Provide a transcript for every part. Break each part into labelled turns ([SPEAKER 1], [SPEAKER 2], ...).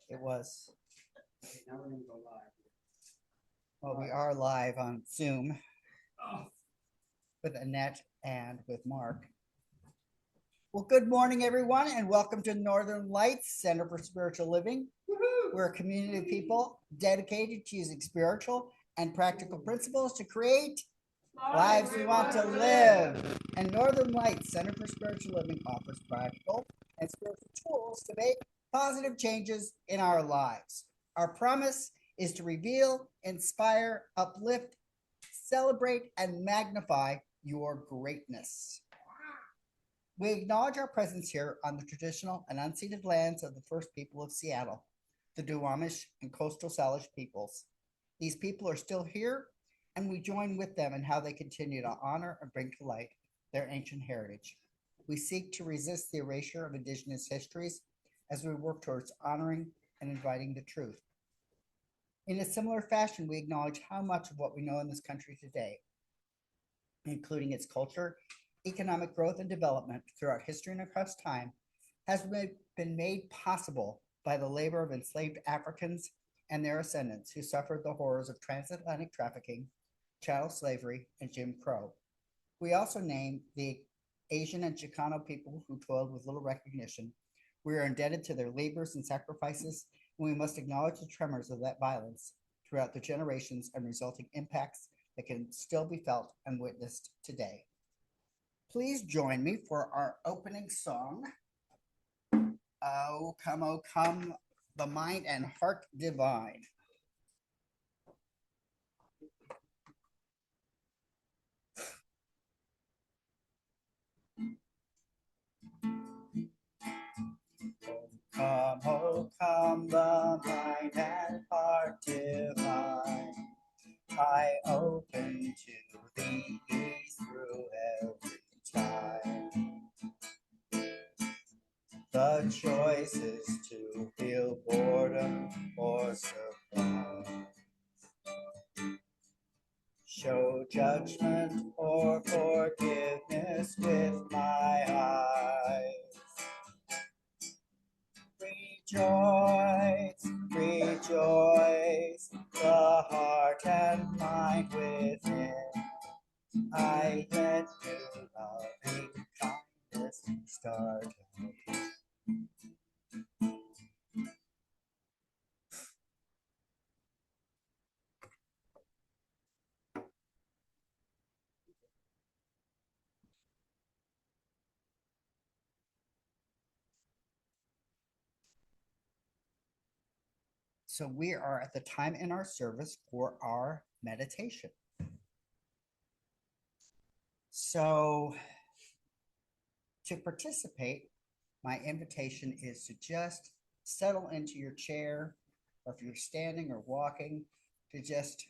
[SPEAKER 1] It was. Now we're going to go live. Well, we are live on Zoom with Annette and with Mark. Well, good morning, everyone, and welcome to Northern Lights Center for Spiritual Living. We're a community of people dedicated to using spiritual and practical principles to create lives we want to live. And Northern Lights Center for Spiritual Living offers practical and spiritual tools to make positive changes in our lives. Our promise is to reveal, inspire, uplift, celebrate, and magnify your greatness. We acknowledge our presence here on the traditional and unceded lands of the first people of Seattle, the Duwamish and Coastal Salish peoples. These people are still here, and we join with them in how they continue to honor and bring to light their ancient heritage. We seek to resist the erasure of Indigenous histories as we work towards honoring and inviting the truth. In a similar fashion, we acknowledge how much of what we know in this country today, including its culture, economic growth, and development throughout history and across time, has been made possible by the labor of enslaved Africans and their ascendants who suffered the horrors of transatlantic trafficking, chattel slavery, and Jim Crow. We also name the Asian and Chicano people who toiled with little recognition. We are indebted to their labors and sacrifices, and we must acknowledge the tremors of that violence throughout the generations and resulting impacts that can still be felt and witnessed today. Please join me for our opening song, Oh Come, the Mind and Heart Divine. Oh come, the mind and heart divine. I open to these through every time. The choice is to feel boredom or surprise. Show judgment or forgiveness with my eyes. Rejoice, rejoice, the heart and mind within. I let new loving kindness start. So we are at the time in our service for our meditation. So to participate, my invitation is to just settle into your chair, or if you're standing or walking, to just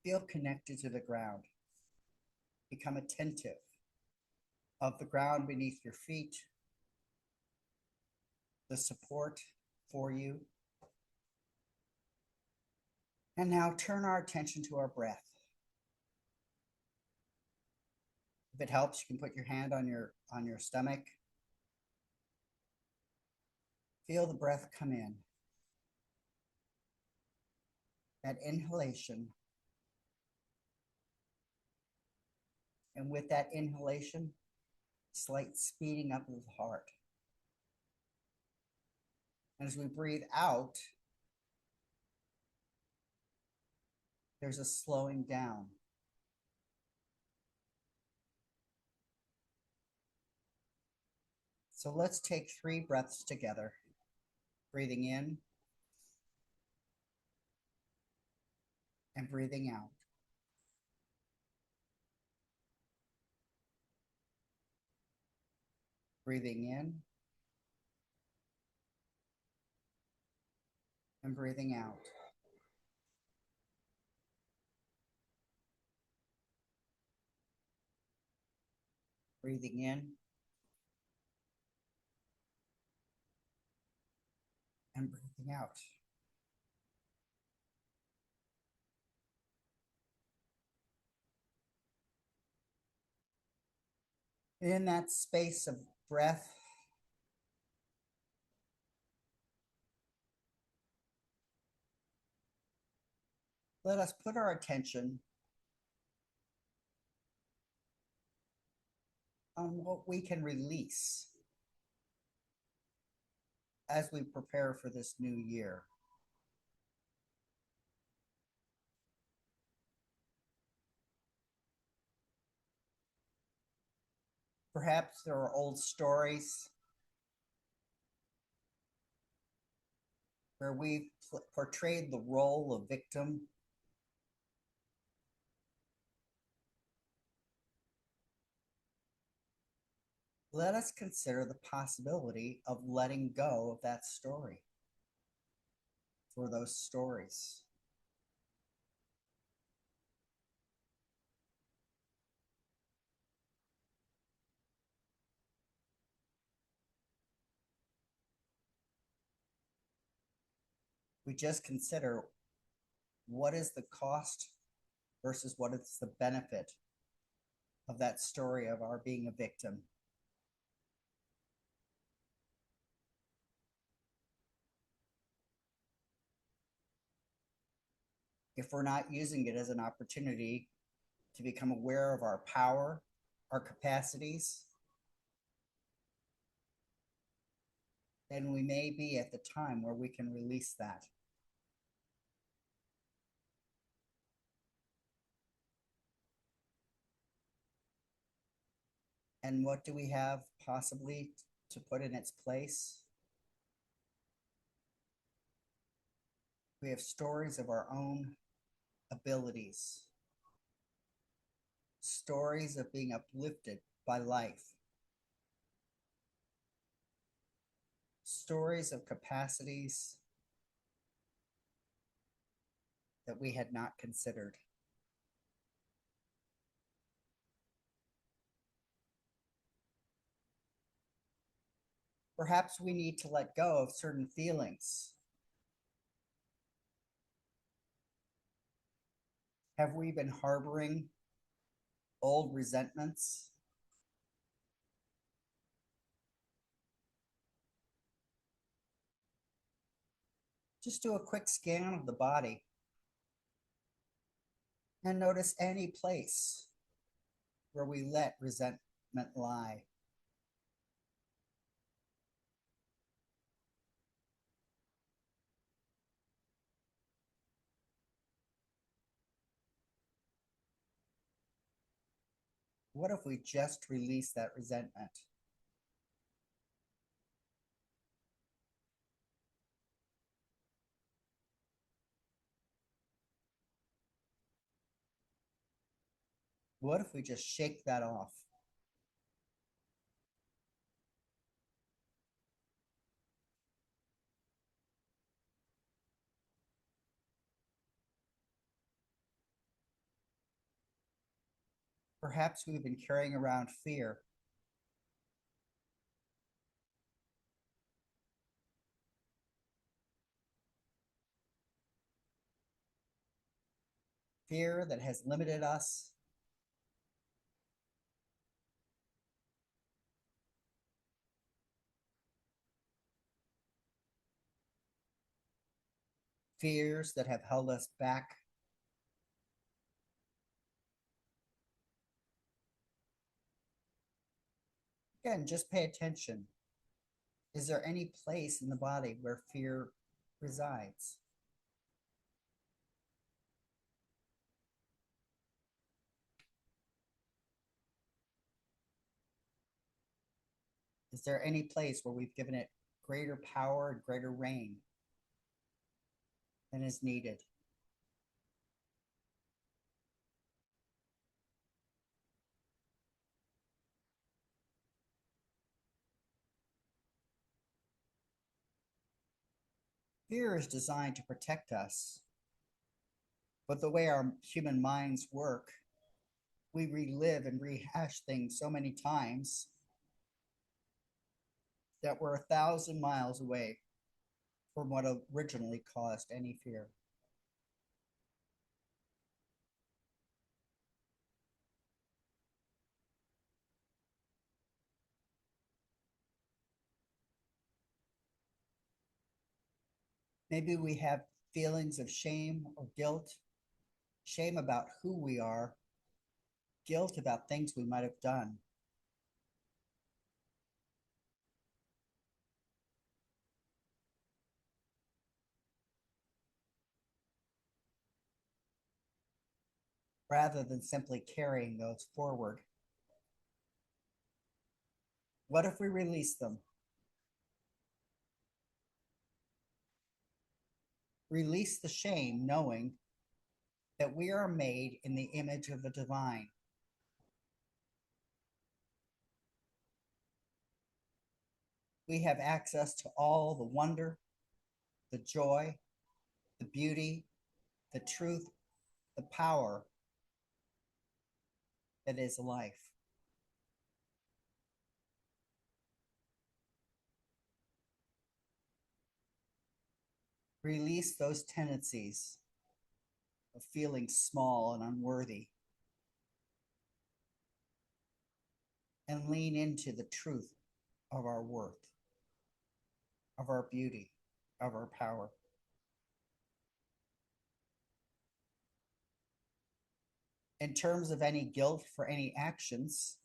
[SPEAKER 1] feel connected to the ground. Become attentive of the ground beneath your feet, the support for you. And now turn our attention to our breath. If it helps, you can put your hand on your stomach. Feel the breath come in. That inhalation. And with that inhalation, slight speeding up of the heart. And as we breathe out, there's a slowing down. So let's take 3 breaths together. Breathing in and breathing out. Breathing in and breathing out. Breathing in and breathing out. In that space of breath, let us put our attention on what we can release as we prepare for this new year. Perhaps there are old stories where we've portrayed the role of victim. Let us consider the possibility of letting go of that story for those stories. We just consider what is the cost versus what is the benefit of that story of our being a victim. If we're not using it as an opportunity to become aware of our power, our capacities, then we may be at the time where we can release that. And what do we have possibly to put in its place? We have stories of our own abilities, stories of being uplifted by life, stories of capacities that we had not considered. Perhaps we need to let go of certain feelings. Have we been harboring old resentments? Just do a quick scan of the body and notice any place where we let resentment lie. What if we just release that resentment? What if we just shake that off? Perhaps we've been carrying around fear. Fear that has limited us. Fears that have held us back. Again, just pay attention. Is there any place in the body where fear resides? Is there any place where we've given it greater power and greater reign than is needed? Fear is designed to protect us, but the way our human minds work, we relive and rehash things so many times that we're 1,000 miles away from what originally caused any fear. Maybe we have feelings of shame or guilt, shame about who we are, guilt about things we might have done. Rather than simply carrying those forward. What if we release them? Release the shame, knowing that we are made in the image of the divine. We have access to all the wonder, the joy, the beauty, the truth, the power that is life. Release those tendencies of feeling small and unworthy, and lean into the truth of our worth, of our beauty, of our power. In terms of any guilt for any actions,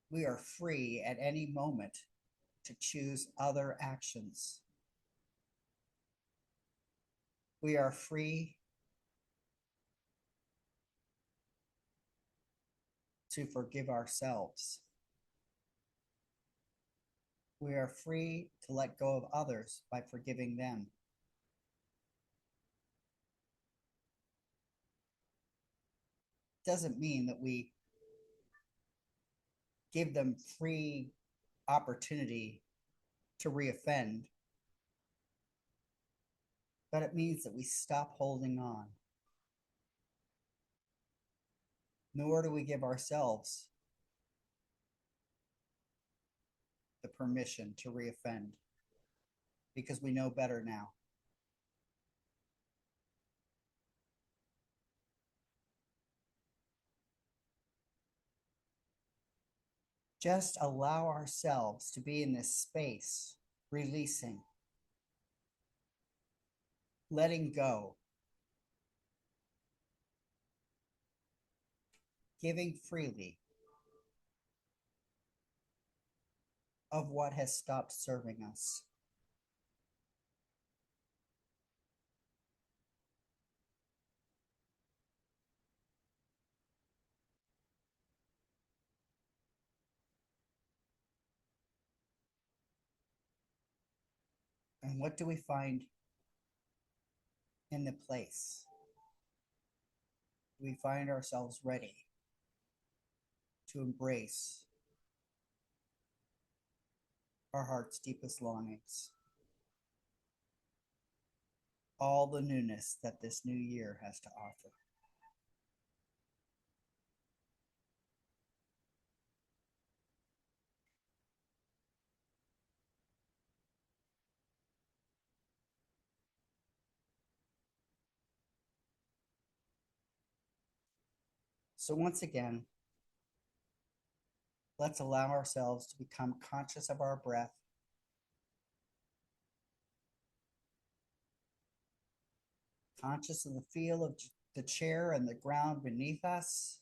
[SPEAKER 1] we are free at any moment to choose other actions. We are free to forgive ourselves. We are free to let go of others by forgiving them. Doesn't mean that we give them free opportunity to reoffend, but it means that we stop holding on. Nor do we give ourselves the permission to reoffend, because we know better now. Just allow ourselves to be in this space, releasing, letting go, giving freely of what has stopped serving us. And what do we find in the place? We find ourselves ready to embrace our heart's deepest longings, all the newness that this new year has to offer. So once again, let's allow ourselves to become conscious of our breath, conscious of the feel of the chair and the ground beneath us.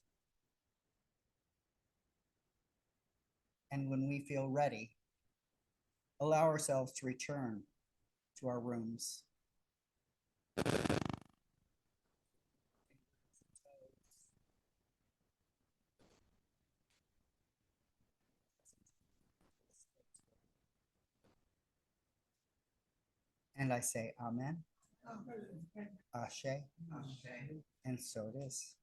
[SPEAKER 1] And when we feel ready, allow ourselves to return to our rooms. And I say Amen, Ashe, and so it is.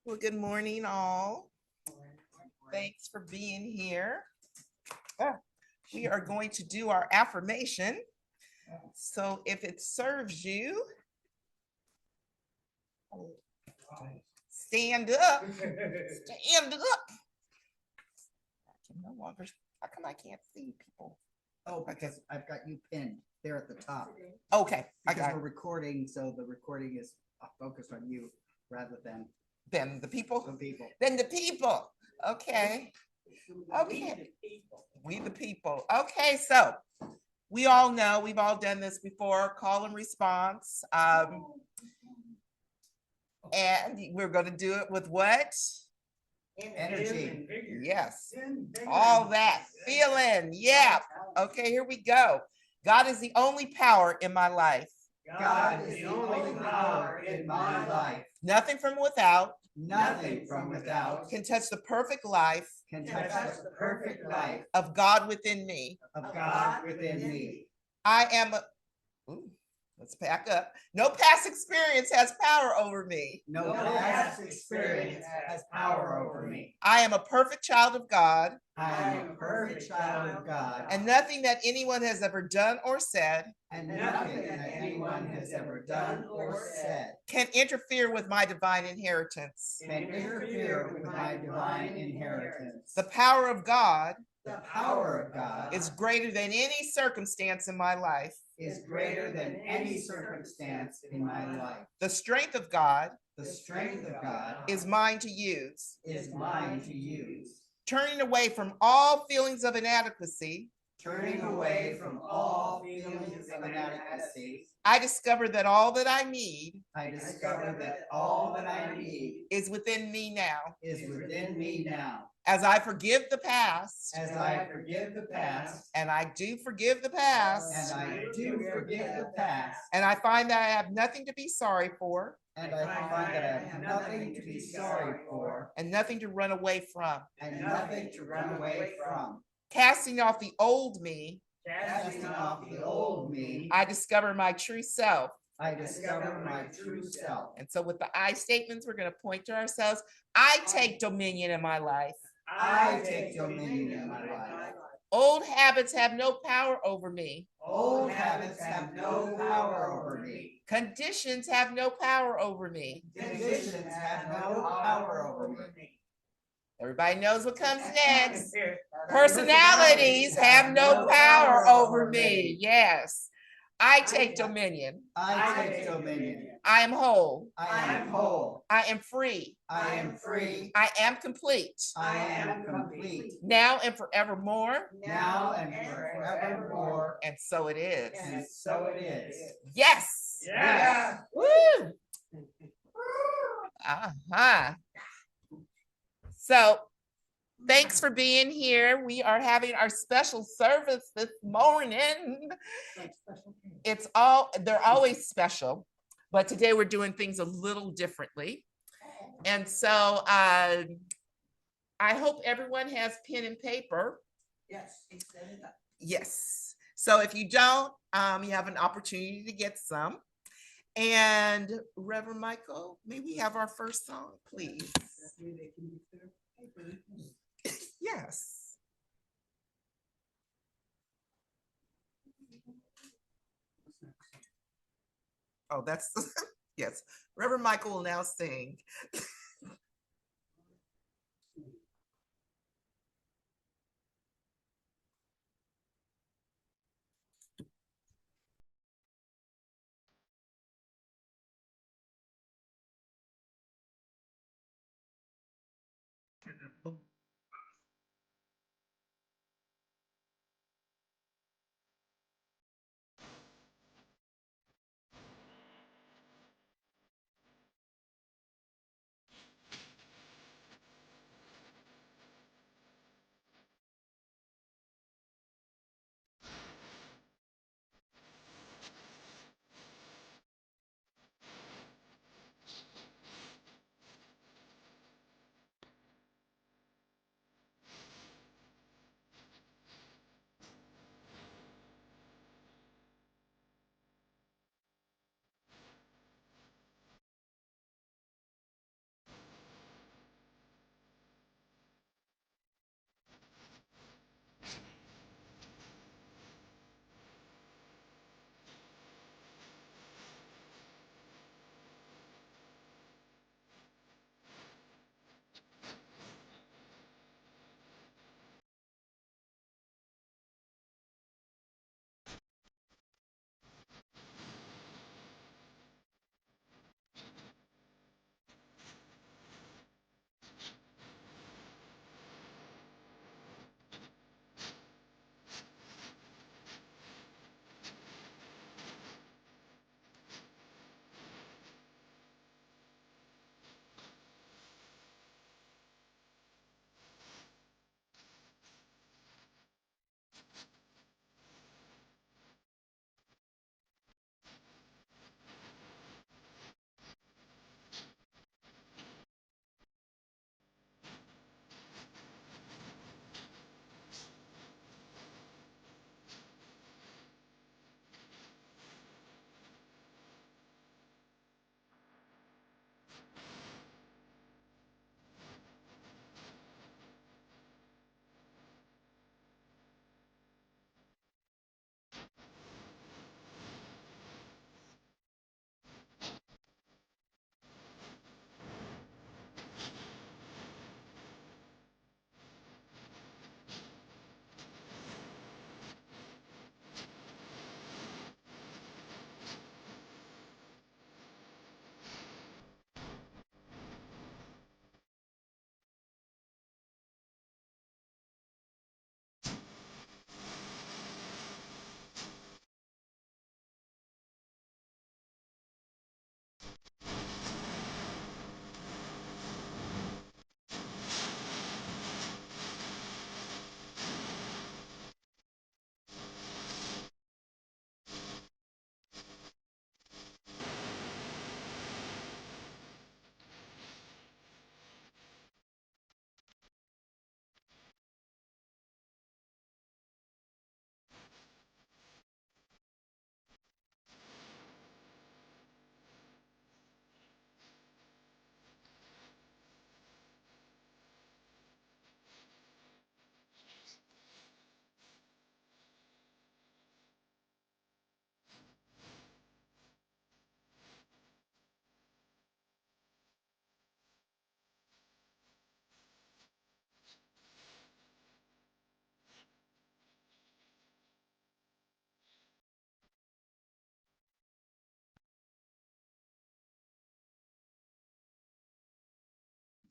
[SPEAKER 2] Well, good morning, all. Thanks for being here. We are going to do our affirmation. So if it serves you, stand up. Stand up. I can no longer, how come I can't see people?
[SPEAKER 1] Oh, because I've got you pinned there at the top.
[SPEAKER 2] Okay, I
[SPEAKER 1] Because
[SPEAKER 2] got
[SPEAKER 1] we're
[SPEAKER 2] it.
[SPEAKER 1] recording, so the recording is focused on you rather than
[SPEAKER 2] Then the
[SPEAKER 1] the
[SPEAKER 2] people,
[SPEAKER 1] people.
[SPEAKER 2] then the people. Okay. Okay. We the people. Okay, so we all know, we've all done this before, call and response. And we're going to do it with what?
[SPEAKER 1] Energy.
[SPEAKER 2] Yes. All that feeling. Yeah. Okay, here we go. God is the only power in my life.
[SPEAKER 1] God is the only power in my life.
[SPEAKER 2] Nothing from without
[SPEAKER 1] Nothing from without
[SPEAKER 2] can touch the perfect life
[SPEAKER 1] can touch the perfect life
[SPEAKER 2] of God within me.
[SPEAKER 1] of God within me.
[SPEAKER 2] I am a, ooh, let's back up. No past experience has power over me.
[SPEAKER 1] No past experience has power over me.
[SPEAKER 2] I am a perfect child of God,
[SPEAKER 1] I am a perfect child of God,
[SPEAKER 2] and nothing that anyone has ever done or said
[SPEAKER 1] and nothing that anyone has ever done or said
[SPEAKER 2] can interfere with my divine inheritance.
[SPEAKER 1] can interfere with my divine inheritance.
[SPEAKER 2] The power of God
[SPEAKER 1] The power of God
[SPEAKER 2] is greater than any circumstance in my life.
[SPEAKER 1] is greater than any circumstance in my life.
[SPEAKER 2] The strength of God
[SPEAKER 1] The strength of God
[SPEAKER 2] is mine to use.
[SPEAKER 1] is mine to use.
[SPEAKER 2] Turning away from all feelings of inadequacy,
[SPEAKER 1] Turning away from all feelings of inadequacy,
[SPEAKER 2] I discover that all that I need
[SPEAKER 1] I discover that all that I need
[SPEAKER 2] is within me now.
[SPEAKER 1] is within me now.
[SPEAKER 2] As I forgive the past,
[SPEAKER 1] As I forgive the past,
[SPEAKER 2] and I do forgive the past,
[SPEAKER 1] and I do forgive the past,
[SPEAKER 2] and I find that I have nothing to be sorry for,
[SPEAKER 1] and I find that I have nothing to be sorry for,
[SPEAKER 2] and nothing to run away from.
[SPEAKER 1] and nothing to run away from.
[SPEAKER 2] Casting off the old me,
[SPEAKER 1] Casting off the old me,
[SPEAKER 2] I discover my true self.
[SPEAKER 1] I discover my true self.
[SPEAKER 2] And so with the I statements, we're going to point to ourselves. I take dominion in my life.
[SPEAKER 1] I take dominion in my life.
[SPEAKER 2] Old habits have no power over me.
[SPEAKER 1] Old habits have no power over me.
[SPEAKER 2] Conditions have no power over me.
[SPEAKER 1] Conditions have no power over me.
[SPEAKER 2] Everybody knows what comes next. Personalities have no power over me. Yes. I take dominion.
[SPEAKER 1] I take dominion.
[SPEAKER 2] I am whole.
[SPEAKER 1] I am whole.
[SPEAKER 2] I am free.
[SPEAKER 1] I am free.
[SPEAKER 2] I am complete.
[SPEAKER 1] I am complete.
[SPEAKER 2] Now and forevermore.
[SPEAKER 1] Now and forevermore.
[SPEAKER 2] And so it is.
[SPEAKER 1] And so it is.
[SPEAKER 2] Yes.
[SPEAKER 1] Yes.
[SPEAKER 2] Woo. Uh-huh. So thanks for being here. We are having our special service this morning. They're always special, but today we're doing things a little differently. And so I hope everyone has pen and paper.
[SPEAKER 1] Yes.
[SPEAKER 2] Yes. So if you don't, you have an opportunity to get some. And Reverend Michael, may we have our first song, please? Yes. Oh, that's, yes. Reverend Michael will now sing.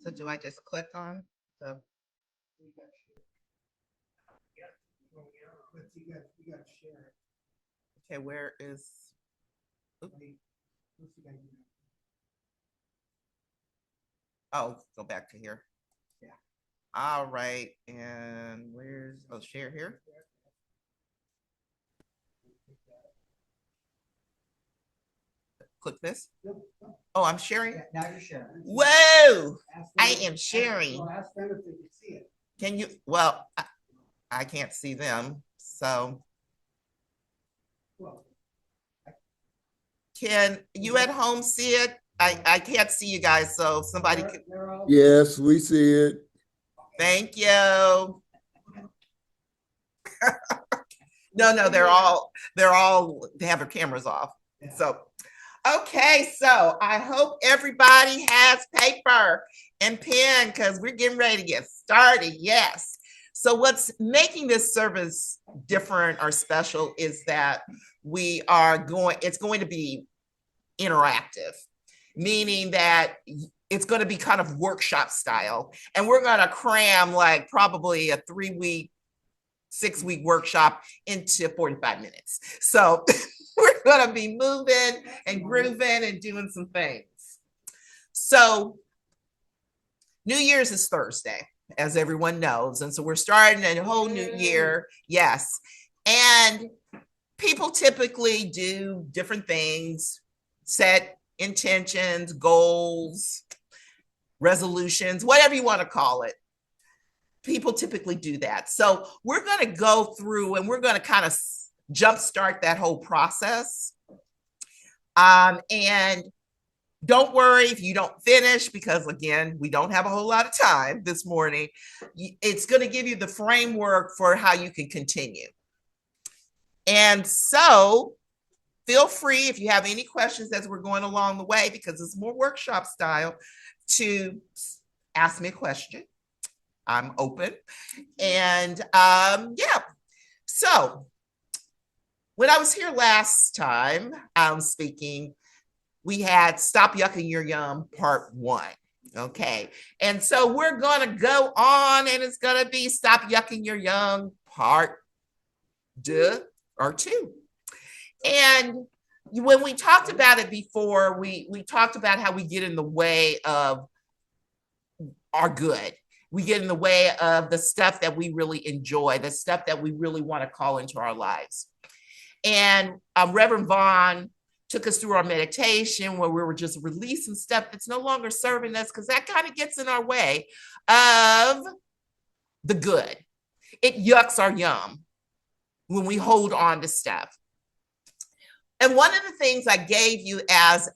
[SPEAKER 2] So do I just click on the? Okay, where is? Oh, go back to here. Yeah. All right, and where's share here? Click this. Oh, I'm sharing.
[SPEAKER 1] Now you're sharing.
[SPEAKER 2] Whoa! I am sharing. Can you? Well, I can't see them, so. Can you at home see it? I can't see you guys, so somebody can.
[SPEAKER 3] Yes, we see it.
[SPEAKER 2] Thank you. No, they have their cameras off. So, okay, so I hope everybody has paper and pen because we're getting ready to get started. Yes. So what's making this service different or special is that it's going to be interactive, meaning that it's going to be kind of workshop style. And we're going to cram like probably a 3-week, 6-week workshop into 45 minutes. So we're going to be moving and grooving and doing some things. So New Year's is Thursday, as everyone knows. And so we're starting a whole new year. Yes. And people typically do different things, set intentions, goals, resolutions, whatever you want to call it. People typically do that. So we're going to go through and we're going to kind of jumpstart that whole process. And don't worry if you don't finish, because again, we don't have a whole lot of time this morning. It's going to give you the framework for how you can continue. And so feel free, if you have any questions as we're going along the way, because it's more workshop style, to ask me a question. I'm open. And yeah, so when I was here last time speaking, we had Stop Yucking Your Yum Part 1. Okay. And so we're going to go on and it's going to be Stop Yucking Your Yum Part 2. And when we talked about it before, we talked about how we get in the way of our good. We get in the way of the stuff that we really enjoy, the stuff that we really want to call into our lives. And Reverend Vaughn took us through our meditation where we were just releasing stuff that's no longer serving us, because that kind of gets in our way of the good. It yucks our yum when we hold on to stuff. And one of the things I gave you as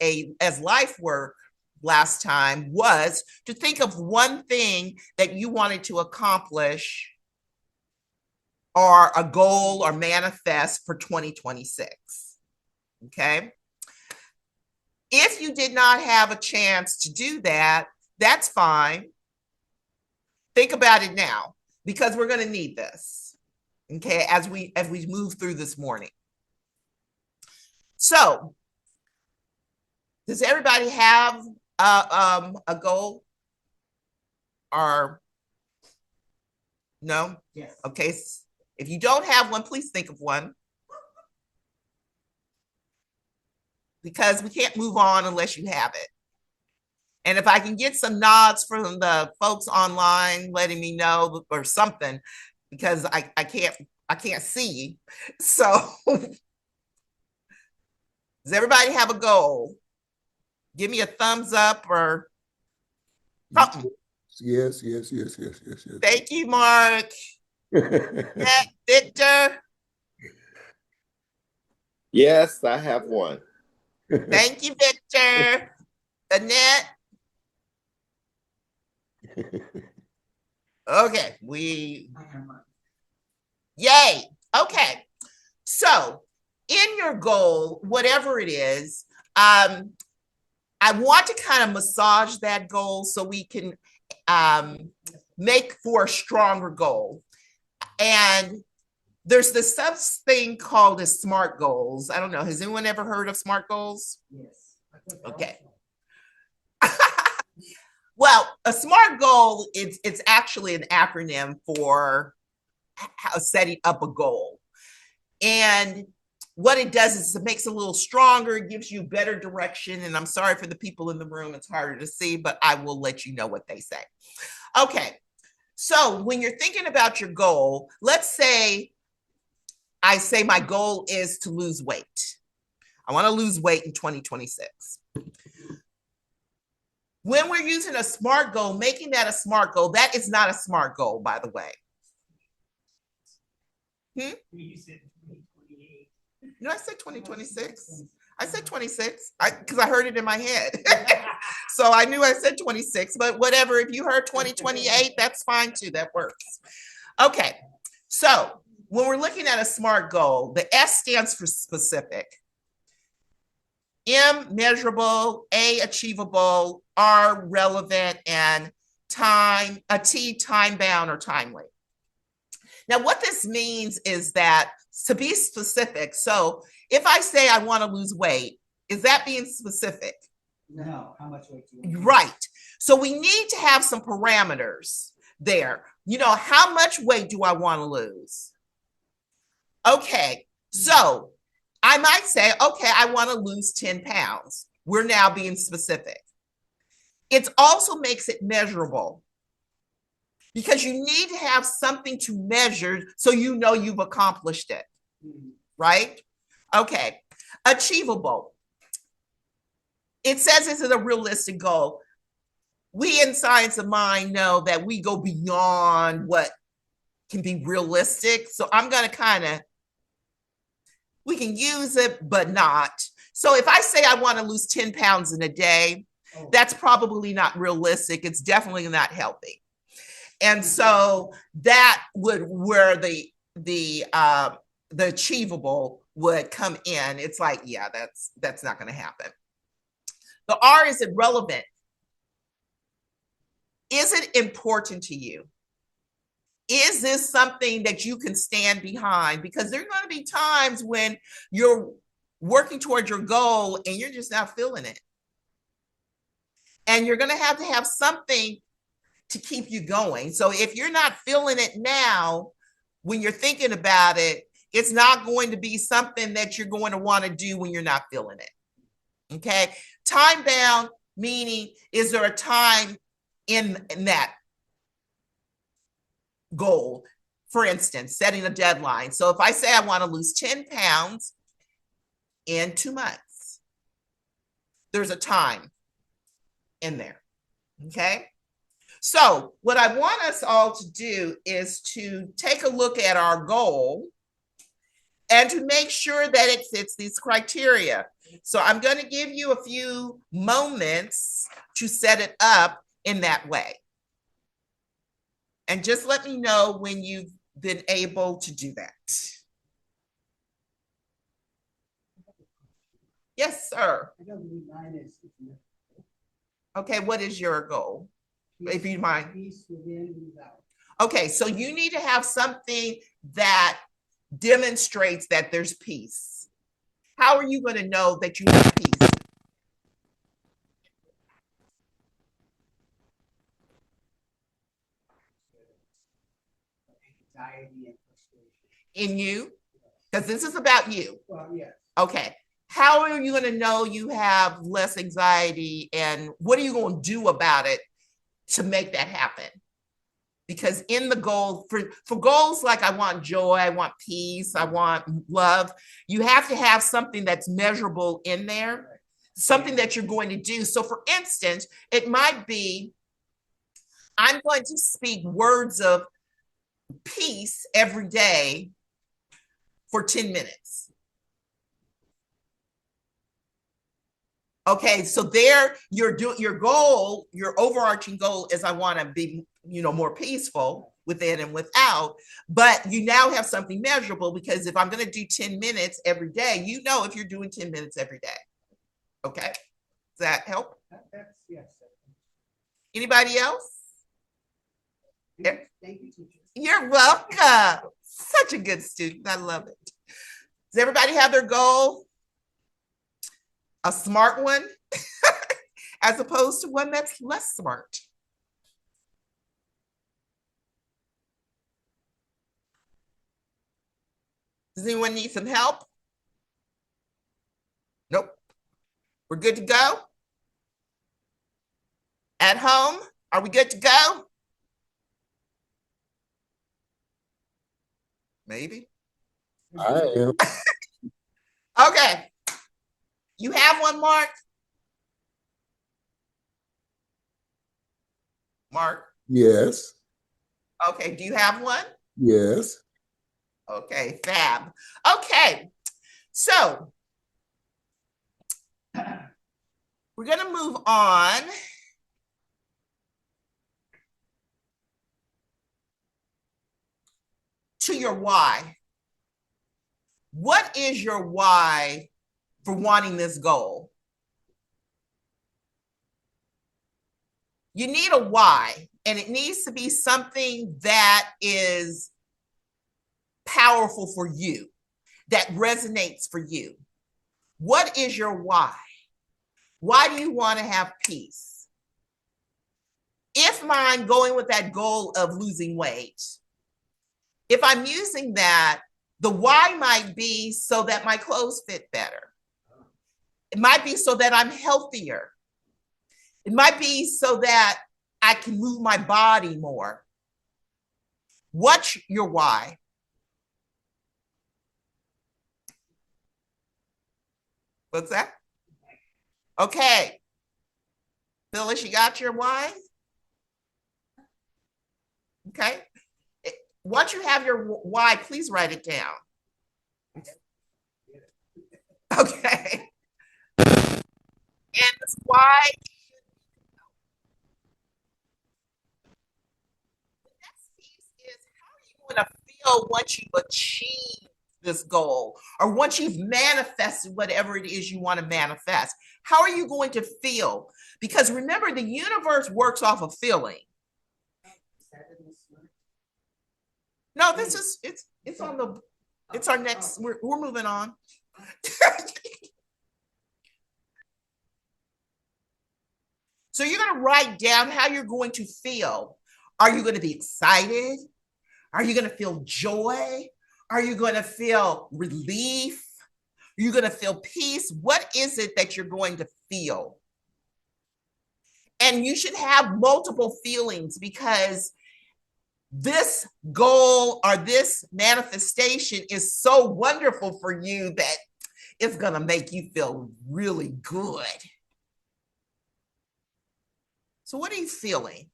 [SPEAKER 2] life work last time was to think of one thing that you wanted to accomplish or a goal or manifest for 2026. Okay. If you did not have a chance to do that, that's fine. Think about it now, because we're going to need this. Okay. As we move through this morning. So, does everybody have a goal? Or no?
[SPEAKER 1] Yes.
[SPEAKER 2] Okay. If you don't have one, please think of one. Because we can't move on unless you have it. And if I can get some nods from the folks online letting me know or something, because I can't see. So does everybody have a goal? Give me a thumbs up or something.
[SPEAKER 3] Yes.
[SPEAKER 2] Thank you, Mark. Victor.
[SPEAKER 4] Yes, I have one.
[SPEAKER 2] Thank you, Victor. Annette. Okay, yay. Okay, so in your goal, whatever it is, I want to kind of massage that goal so we can make for a stronger goal. And there's this thing called as SMART goals. I don't know. Has anyone ever heard of SMART goals?
[SPEAKER 1] Yes.
[SPEAKER 2] Okay. Well, a SMART goal, it's actually an acronym for setting up a goal. And what it does is it makes it a little stronger, it gives you better direction. And I'm sorry for the people in the room, it's harder to see, but I will let you know what they say. Okay, so when you're thinking about your goal, let's say I say my goal is to lose weight. I want to lose weight in 2026. When we're using a SMART goal, making that a SMART goal, that is not a SMART goal, by the way. You said 2028. No, I said 2026. I said 26 because I heard it in my head. So I knew I said 26, but whatever. If you heard 2028, that's fine too. That works. Okay. So when we're looking at a SMART goal, the S stands for specific. M, measurable, A, achievable, R, relevant, and T, time bound or timely. Now, what this means is that to be specific, so if I say I want to lose weight, is that being specific?
[SPEAKER 1] No, how much weight do you want?
[SPEAKER 2] Right. So we need to have some parameters there. You know, how much weight do I want to lose? Okay, so I might say, okay, I want to lose 10 pounds. We're now being specific. It also makes it measurable because you need to have something to measure so you know you've accomplished it, right? Okay, achievable. It says this is a realistic goal. We in Science of Mind know that we go beyond what can be realistic. So I'm going to we can use it, but not. So if I say I want to lose 10 pounds in a day, that's probably not realistic. It's definitely not healthy. And so that would where the achievable would come in. It's like, yeah, that's not going to happen. The R is irrelevant. Is it important to you? Is this something that you can stand behind? Because there are going to be times when you're working toward your goal and you're just not feeling it. And you're going to have something to keep you going. So if you're not feeling it now, when you're thinking about it, it's not going to be something that you're going to want to do when you're not feeling it. Okay. Time bound, meaning is there a time in that goal? For instance, setting a deadline. So if I say I want to lose 10 pounds in 2 months, there's a time in there. Okay. So what I want us all to do is to take a look at our goal and to make sure that it fits these criteria. So I'm going to give you a few moments to set it up in that way. And just let me know when you've been able to do that. Yes, sir.
[SPEAKER 1] I don't believe mine is.
[SPEAKER 2] Okay, what is your goal? If you mind.
[SPEAKER 1] Peace within, without.
[SPEAKER 2] Okay, so you need to have something that demonstrates that there's peace. How are you going to know that you have peace?
[SPEAKER 1] Anxiety and frustration.
[SPEAKER 2] In you? Because this is about you.
[SPEAKER 1] Well, yes.
[SPEAKER 2] Okay. How are you going to know you have less anxiety, and what are you going to do about it to make that happen? Because in the goal, for goals like I want joy, I want peace, I want love, you have to have something that's measurable in there, something that you're going to do. So for instance, it might be, I'm going to speak words of peace every day for 10 minutes. Okay, so there your goal, your overarching goal is I want to be, more peaceful within and without, but you now have something measurable, because if I'm going to do 10 minutes every day, if you're doing 10 minutes every day. Okay, does that help?
[SPEAKER 1] That's, yes.
[SPEAKER 2] Anybody else?
[SPEAKER 1] Thank you, teacher.
[SPEAKER 2] You're welcome. Such a good student. I love it. Does everybody have their goal? A smart one, as opposed to one that's less smart. Does anyone need some help? Nope. We're good to go? At home, are we good to go? Maybe.
[SPEAKER 3] I am.
[SPEAKER 2] Okay. You have one, Mark? Mark?
[SPEAKER 3] Yes.
[SPEAKER 2] Okay. Do you have one?
[SPEAKER 3] Yes.
[SPEAKER 2] Okay, fab. Okay. So we're going to move on to your why. What is your why for wanting this goal? You need a why, and it needs to be something that is powerful for you, that resonates for you. What is your why? Why do you want to have peace? If mine going with that goal of losing weight, if I'm using that, the why might be so that my clothes fit better. It might be so that I'm healthier. It might be so that I can move my body more. What's your why? What's that? Okay. Phyllis, you got your why? Okay. Once you have your why, please write it down. Okay. And this why. The next piece is, how are you going to feel once you achieve this goal, or once you've manifested whatever it is you want to manifest? How are you going to feel? Because remember, the universe works off of feeling. No, this is it's on the it's our next. We're moving on. So you're going to write down how you're going to feel. Are you going to be excited? Are you going to feel joy? Are you going to feel relief? Are you going to feel peace? What is it that you're going to feel? And you should have multiple feelings, because this goal or this manifestation is so wonderful for you that it's going to make you feel really good. So what are you feeling?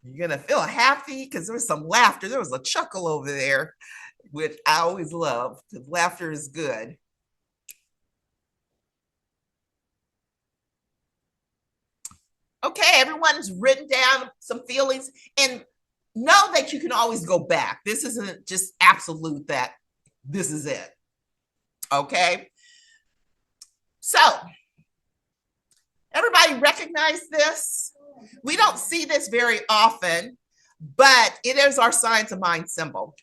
[SPEAKER 2] You're going to feel happy, because there was some laughter. There was a chuckle over there, which I always love, because laughter is good. Okay, everyone's written down some feelings, and know that you can always go back. This isn't just absolute that this is it. Okay. So everybody recognize this? We don't see this very often, but it is our science of mind symbol.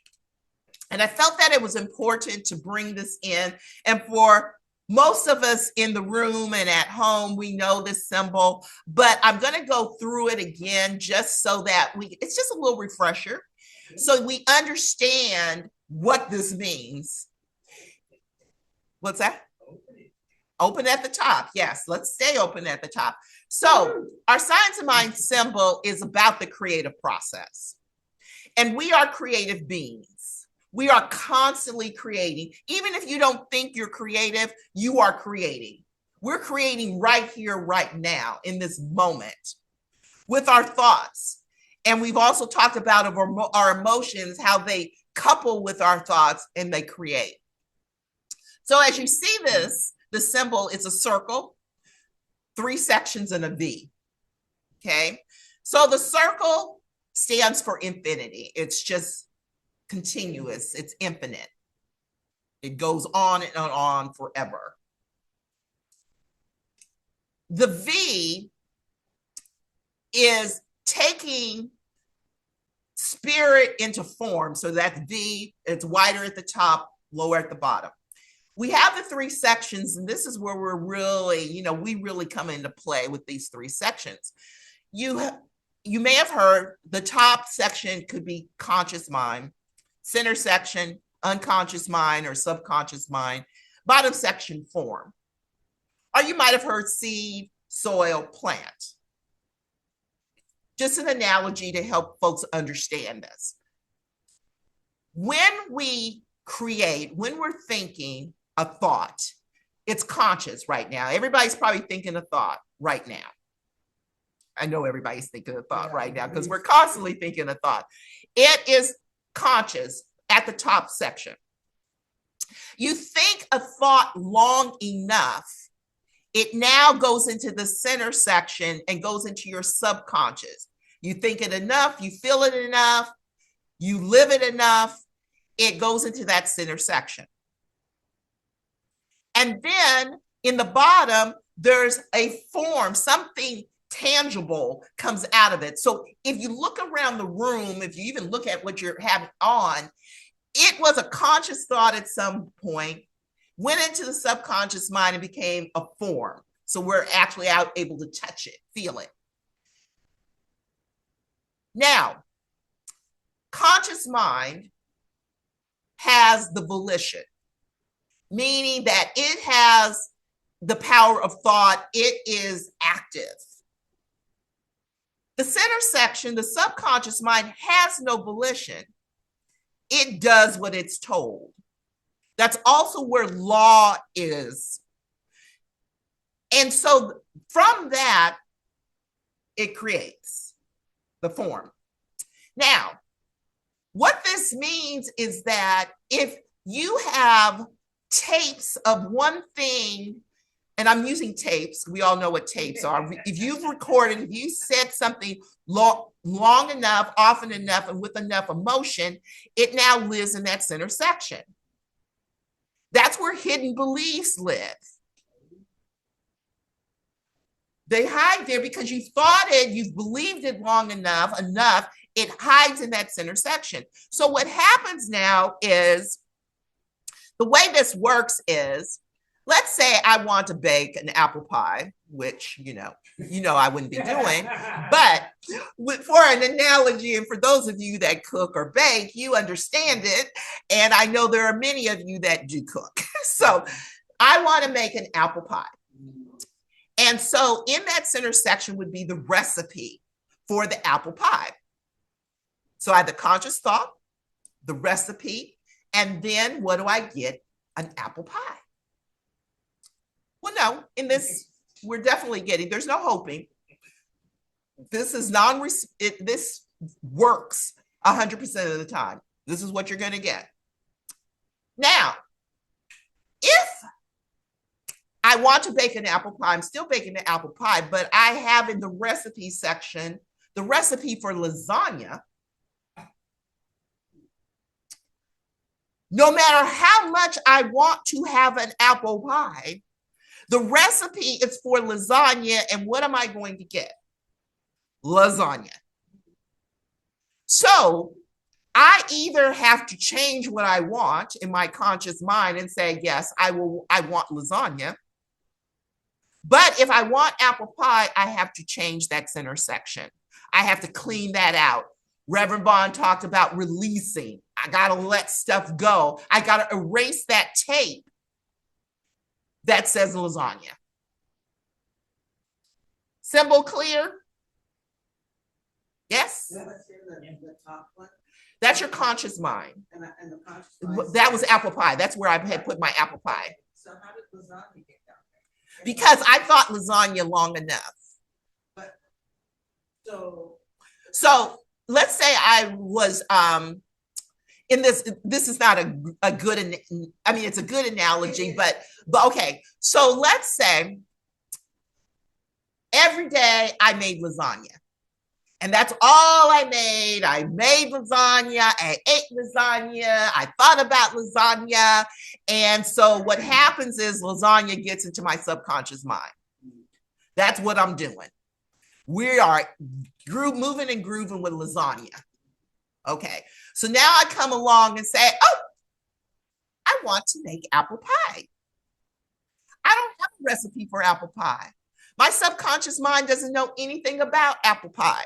[SPEAKER 2] And I felt that it was important to bring this in. And for most of us in the room and at home, we know this symbol, but I'm going to go through it again just so that it's just a little refresher, so we understand what this means. What's that? Open at the top. Yes, let's stay open at the top. So our science of mind symbol is about the creative process. And we are creative beings. We are constantly creating. Even if you don't think you're creative, you are creating. We're creating right here, right now, in this moment, with our thoughts. And we've also talked about our emotions, how they couple with our thoughts and they create. So as you see this, the symbol is a circle, 3 sections, and a V. Okay. So the circle stands for infinity. It's just continuous. It's infinite. It goes on and on forever. The V is taking spirit into form. So that's V. It's wider at the top, lower at the bottom. We have the 3 sections, and this is where we're really, we really come into play with these 3 sections. you may have heard the top section could be conscious mind, center section, unconscious mind or subconscious mind, bottom section, form. Or you might have heard seed, soil, plant. Just an analogy to help folks understand this. When we create, when we're thinking a thought, it's conscious right now. Everybody's probably thinking a thought right now. I know everybody's thinking a thought right now because we're constantly thinking a thought. It is conscious at the top section. You think a thought long enough, it now goes into the center section and goes into your subconscious. You think it enough, you feel it enough, you live it enough, it goes into that center section. And then in the bottom, there's a form, something tangible comes out of it. So if you look around the room, if you even look at what you're having on, it was a conscious thought at some point, went into the subconscious mind and became a form. So we're actually able to touch it, feel it. Now, conscious mind has the volition, meaning that it has the power of thought. It is active. The center section, the subconscious mind, has no volition. It does what it's told. That's also where law is. And so from that, it creates the form. Now, what this means is that if you have tapes of one thing, and I'm using tapes, we all know what tapes are. If you've recorded, if you said something long enough, often enough, and with enough emotion, it now lives in that center section. That's where hidden beliefs live. They hide there because you thought it, you've believed it long enough, it hides in that center section. So what happens now is, the way this works is, let's say I want to bake an apple pie, which, you know I wouldn't be doing, but for an analogy, and for those of you that cook or bake, you understand it. And I know there are many of you that do cook. So I want to make an apple pie. And so in that center section would be the recipe for the apple pie. So I have the conscious thought, the recipe, and then what do I get? An apple pie. Well, no, in this, we're definitely getting, there's no hoping. This is this works 100% of the time. This is what you're going to get. Now, if I want to bake an apple pie, I'm still baking the apple pie, but I have in the recipe section, the recipe for lasagna. No matter how much I want to have an apple pie, the recipe is for lasagna, and what am I going to get? Lasagna. So I either have to change what I want in my conscious mind and say, yes, I want lasagna. But if I want apple pie, I have to change that center section. I have to clean that out. Reverend Bond talked about releasing. I got to let stuff go. I got to erase that tape that says lasagna. Symbol clear? Yes?
[SPEAKER 5] The top one.
[SPEAKER 2] That's your conscious mind.
[SPEAKER 5] And the conscious mind.
[SPEAKER 2] That was apple pie. That's where I had put my apple pie.
[SPEAKER 5] So how did lasagna get down there?
[SPEAKER 2] Because I thought lasagna long enough.
[SPEAKER 5] But
[SPEAKER 2] So let's say I was in this is not a good, I mean, it's a good analogy, but okay. So let's say every day I made lasagna. And that's all I made. I made lasagna. I ate lasagna. I thought about lasagna. And so what happens is lasagna gets into my subconscious mind. That's what I'm doing. We are moving and grooving with lasagna. Okay. So now I come along and say, oh, I want to make apple pie. I don't have a recipe for apple pie. My subconscious mind doesn't know anything about apple pie.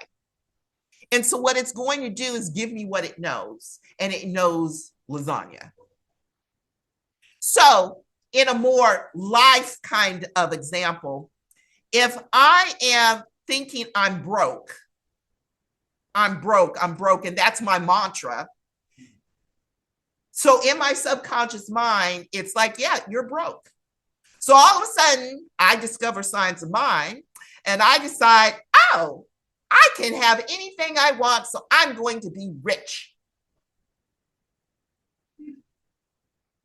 [SPEAKER 2] And so what it's going to do is give me what it knows, and it knows lasagna. So in a more life kind of example, if I am thinking I'm broke, and that's my mantra. So in my subconscious mind, it's like, yeah, you're broke. So all of a sudden, I discover science of mind, and I decide, oh, I can have anything I want, so I'm going to be rich.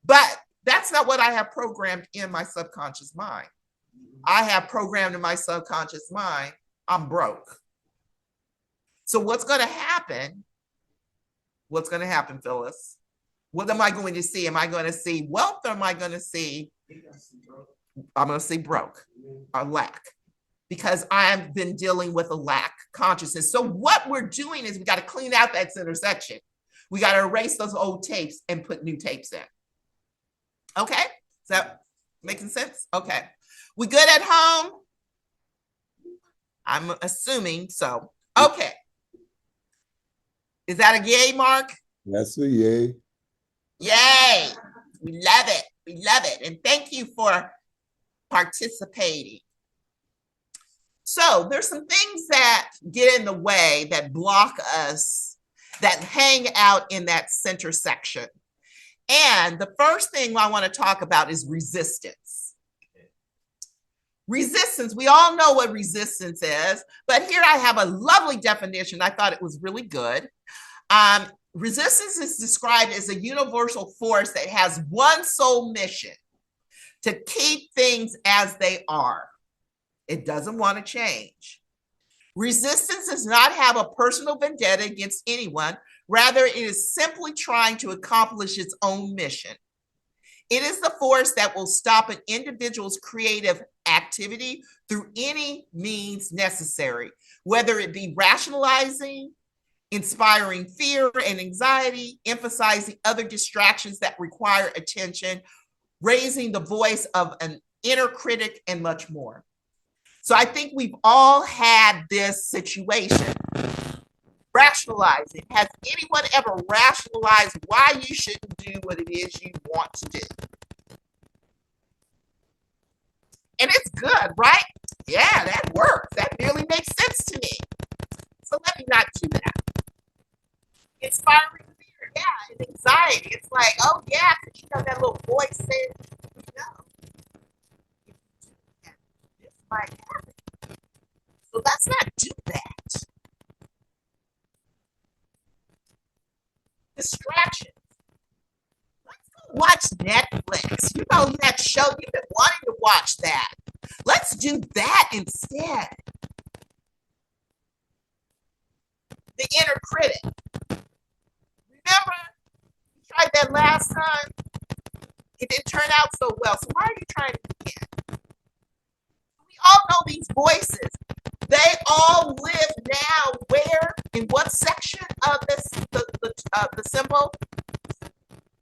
[SPEAKER 2] But that's not what I have programmed in my subconscious mind. I have programmed in my subconscious mind, I'm broke. So what's going to happen? What's going to happen, Phyllis? What am I going to see? Am I going to see wealth, or am I going to see? I'm going to see broke or lack, because I've been dealing with a lack consciousness. So what we're doing is we got to clean out that intersection. We got to erase those old tapes and put new tapes in. Okay? Is that making sense? Okay. We good at home? I'm assuming so. Okay. Is that a yay, Mark?
[SPEAKER 3] That's a yay.
[SPEAKER 2] Yay. We love it. We love it. And thank you for participating. So there's some things that get in the way, that block us, that hang out in that center section. And the first thing I want to talk about is resistance. Resistance, we all know what resistance is, but here I have a lovely definition. I thought it was really good. Resistance is described as a universal force that has one sole mission: to keep things as they are. It doesn't want to change. Resistance does not have a personal vendetta against anyone. Rather, it is simply trying to accomplish its own mission. It is the force that will stop an individual's creative activity through any means necessary, whether it be rationalizing, inspiring fear and anxiety, emphasizing other distractions that require attention, raising the voice of an inner critic, and much more. So I think we've all had this situation. Rationalizing. Has anyone ever rationalized why you shouldn't do what it is you want to do? And it's good, right? Yeah, that works. That really makes sense to me. So let me not do that. Inspiring fear, yeah, and anxiety. It's like, oh yeah, because you know that little voice says, no, this might happen. So let's not do that. Distractions. Let's go watch Netflix. You know that show, you've been wanting to watch that. Let's do that instead. The inner critic. Remember, you tried that last time? It didn't turn out so well. So why are you trying it again? We all know these voices. They all live now where? In what section of this the symbol?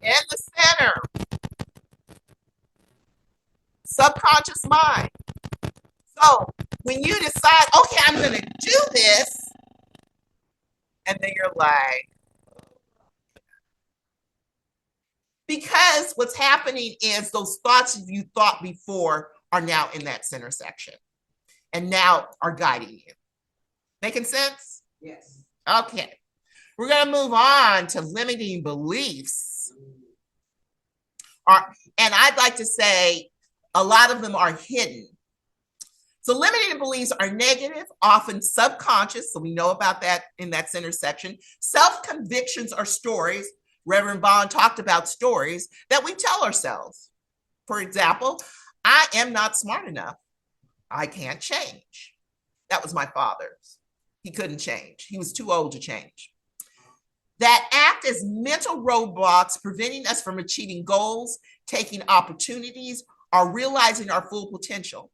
[SPEAKER 2] In the center. Subconscious mind. So when you decide, okay, I'm going to do this, and then you're like, because what's happening is those thoughts you thought before are now in that center section and now are guiding you. Making sense?
[SPEAKER 5] Yes.
[SPEAKER 2] Okay. We're going to move on to limiting beliefs. And I'd like to say a lot of them are hidden. So limiting beliefs are negative, often subconscious. So we know about that in that center section. Self-convictions are stories. Reverend Bond talked about stories that we tell ourselves. For example, I am not smart enough. I can't change. That was my father's. He couldn't change. He was too old to change. That act as mental roadblocks preventing us from achieving goals, taking opportunities, or realizing our full potential,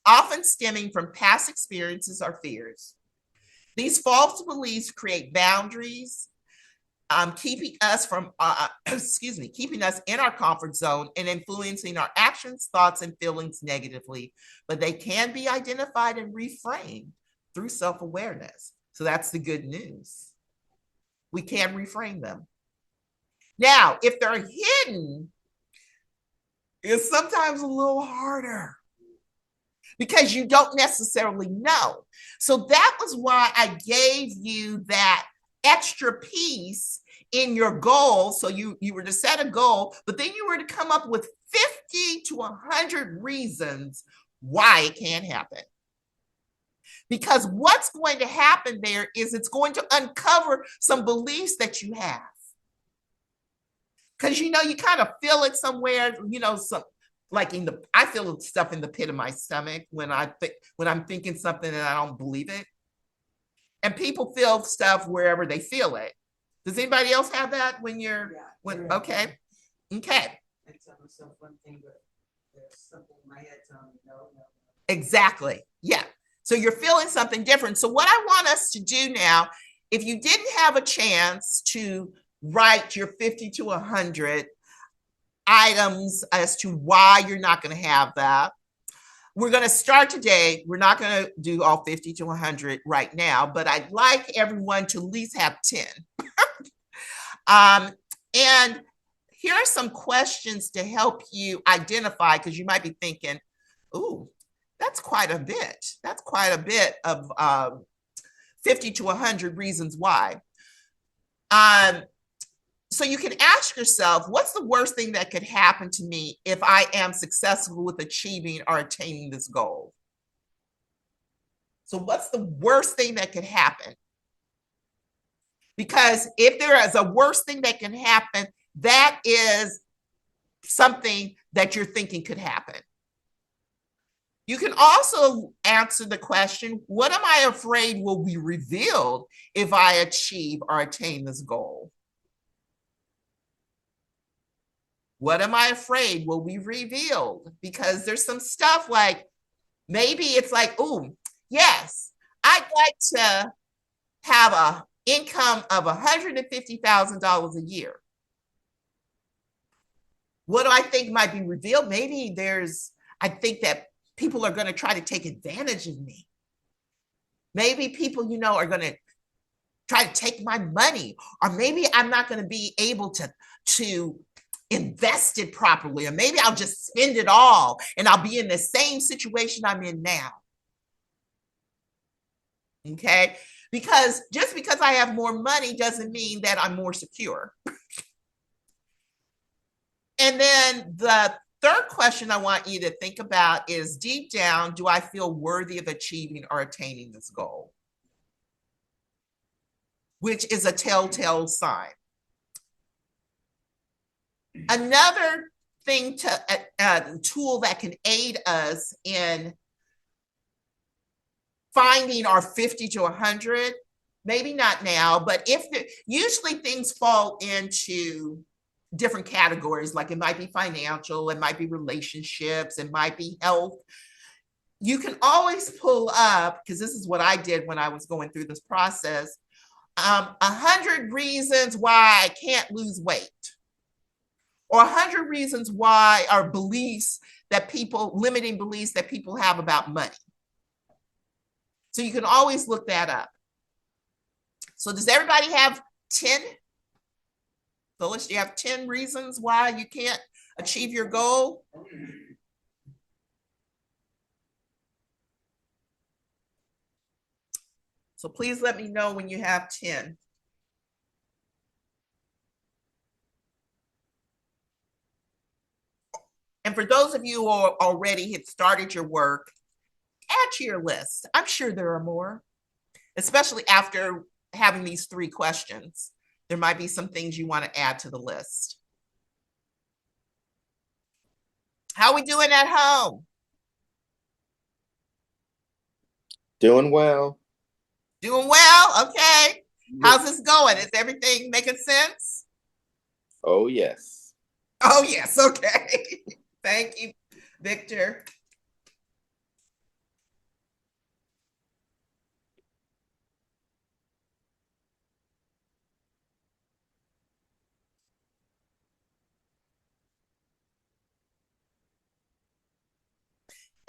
[SPEAKER 2] often stemming from past experiences or fears. These false beliefs create boundaries, keeping us from, keeping us in our comfort zone and influencing our actions, thoughts, and feelings negatively, but they can be identified and reframed through self-awareness. So that's the good news. We can reframe them. Now, if they're hidden, it's sometimes a little harder because you don't necessarily know. So that was why I gave you that extra piece in your goal. So you were to set a goal, but then you were to come up with 50 to 100 reasons why it can't happen. Because what's going to happen there is it's going to uncover some beliefs that you have. Because, you kind of feel it somewhere, some like I feel stuff in the pit of my stomach when I'm thinking something and I don't believe it. And people feel stuff wherever they feel it. Does anybody else have that when you're, okay.
[SPEAKER 5] I tell myself one thing, but there's something in my head telling me no.
[SPEAKER 2] Exactly. Yeah. So you're feeling something different. So what I want us to do now, if you didn't have a chance to write your 50 to 100 items as to why you're not going to have that, we're going to start today. We're not going to do all 50 to 100 right now, but I'd like everyone to at least have 10. And here are some questions to help you identify, because you might be thinking, ooh, that's quite a bit. That's quite a bit of 50 to 100 reasons why. So you can ask yourself, what's the worst thing that could happen to me if I am successful with achieving or attaining this goal? So what's the worst thing that could happen? Because if there is a worst thing that can happen, that is something that you're thinking could happen. You can also answer the question, what am I afraid will be revealed if I achieve or attain this goal? What am I afraid will be revealed? Because there's some stuff like, maybe it's like, oh, yes, I'd like to have an income of $150,000 a year. What do I think might be revealed? Maybe I think that people are going to try to take advantage of me. Maybe people, are going to try to take my money, or maybe I'm not going to be able to invest it properly, or maybe I'll just spend it all and I'll be in the same situation I'm in now. Okay? Because just because I have more money doesn't mean that I'm more secure. And then the third question I want you to think about is, deep down, do I feel worthy of achieving or attaining this goal? Which is a telltale sign. Another thing tool that can aid us in finding our 50 to 100, maybe not now, but usually things fall into different categories, like it might be financial, it might be relationships, it might be health. You can always pull up, because this is what I did when I was going through this process, 100 reasons why I can't lose weight, or 100 reasons why, or limiting beliefs that people have about money. So you can always look that up. So does everybody have 10? Phyllis, do you have 10 reasons why you can't achieve your goal? So please let me know when you have 10. And for those of you who already had started your work, add to your list. I'm sure there are more, especially after having these 3 questions. There might be some things you want to add to the list. How are we doing at home?
[SPEAKER 4] Doing well.
[SPEAKER 2] Doing well? Okay. How's this going? Is everything making sense?
[SPEAKER 4] Oh, yes.
[SPEAKER 2] Oh, yes. Okay. Thank you, Victor.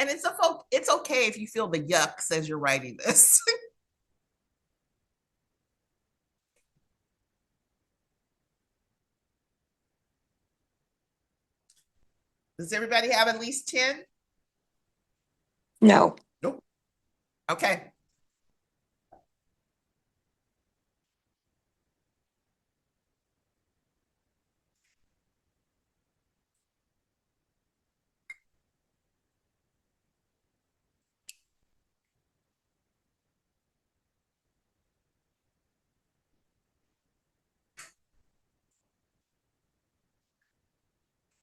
[SPEAKER 2] And it's okay if you feel the yucks as you're writing this. Does everybody have at least 10?
[SPEAKER 6] No.
[SPEAKER 2] Nope. Okay.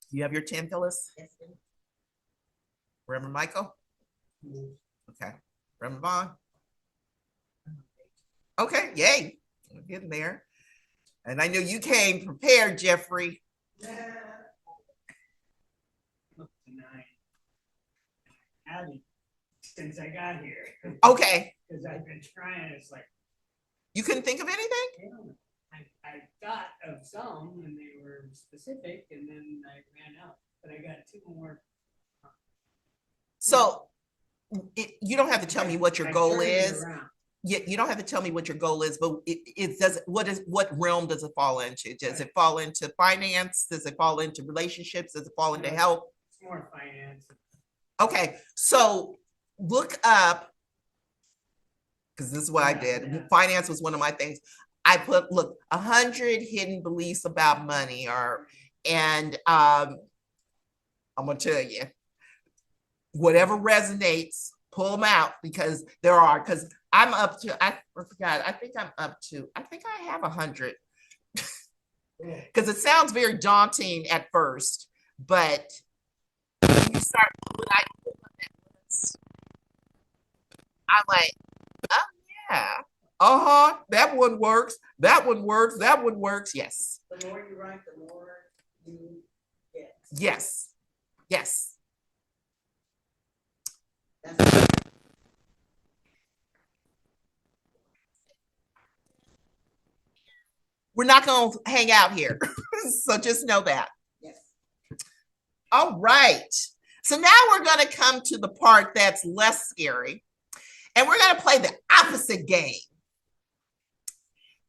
[SPEAKER 2] You have your 10, Phyllis?
[SPEAKER 5] Yes, ma'am.
[SPEAKER 2] Reverend Michael? Okay. Reverend Vaughn? Okay, yay. We're getting there. And I know you came prepared, Jeffrey.
[SPEAKER 7] Up to 9. Haven't since I got here.
[SPEAKER 2] Okay.
[SPEAKER 7] Because I've been trying, it's like,
[SPEAKER 2] You couldn't think of anything?
[SPEAKER 7] I thought of some and they were specific and then I ran out, but I got 2 more.
[SPEAKER 2] So you don't have to tell me what your
[SPEAKER 7] I
[SPEAKER 2] goal
[SPEAKER 7] turned it
[SPEAKER 2] is.
[SPEAKER 7] around.
[SPEAKER 2] You don't have to tell me what your goal is, but it does. What realm does it fall into? Does it fall into finance? Does it fall into relationships? Does it fall into health?
[SPEAKER 7] It's more finance.
[SPEAKER 2] Okay, so look up, because this is what I did.
[SPEAKER 7] Yeah.
[SPEAKER 2] Finance was one of my things. I put, look, 100 hidden beliefs about money, and I'm gonna tell you, whatever resonates, pull them out, because I'm up to, I forgot, I think I have 100. Because it sounds very daunting at first, but when you start, when I pull up that list, I'm like, oh yeah, that one works, that one works, that one works. Yes.
[SPEAKER 5] The more you write, the more you get.
[SPEAKER 2] Yes. Yes.
[SPEAKER 5] That's
[SPEAKER 2] We're not going to hang out here. So just know that.
[SPEAKER 5] yes.
[SPEAKER 2] All right. So now we're going to come to the part that's less scary. And we're going to play the opposite game.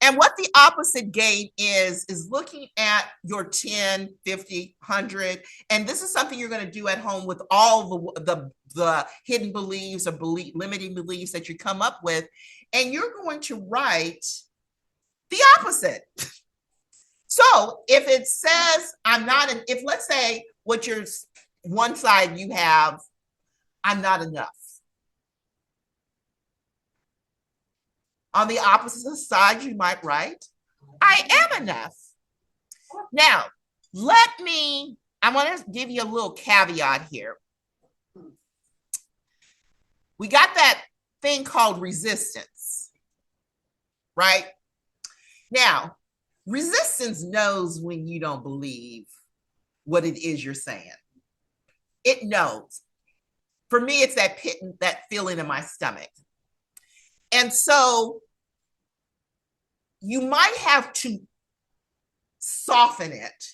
[SPEAKER 2] And what the opposite game is looking at your 10, 50, 100. And this is something you're going to do at home with all the hidden beliefs or limiting beliefs that you come up with. And you're going to write the opposite. So if it says, if let's say what your one side you have, I'm not enough. On the opposite side, you might write, I am enough. Now, I want to give you a little caveat here. We got that thing called resistance, right? Now, resistance knows when you don't believe what it is you're saying. It knows. For me, it's that that feeling in my stomach. And so you might have to soften it,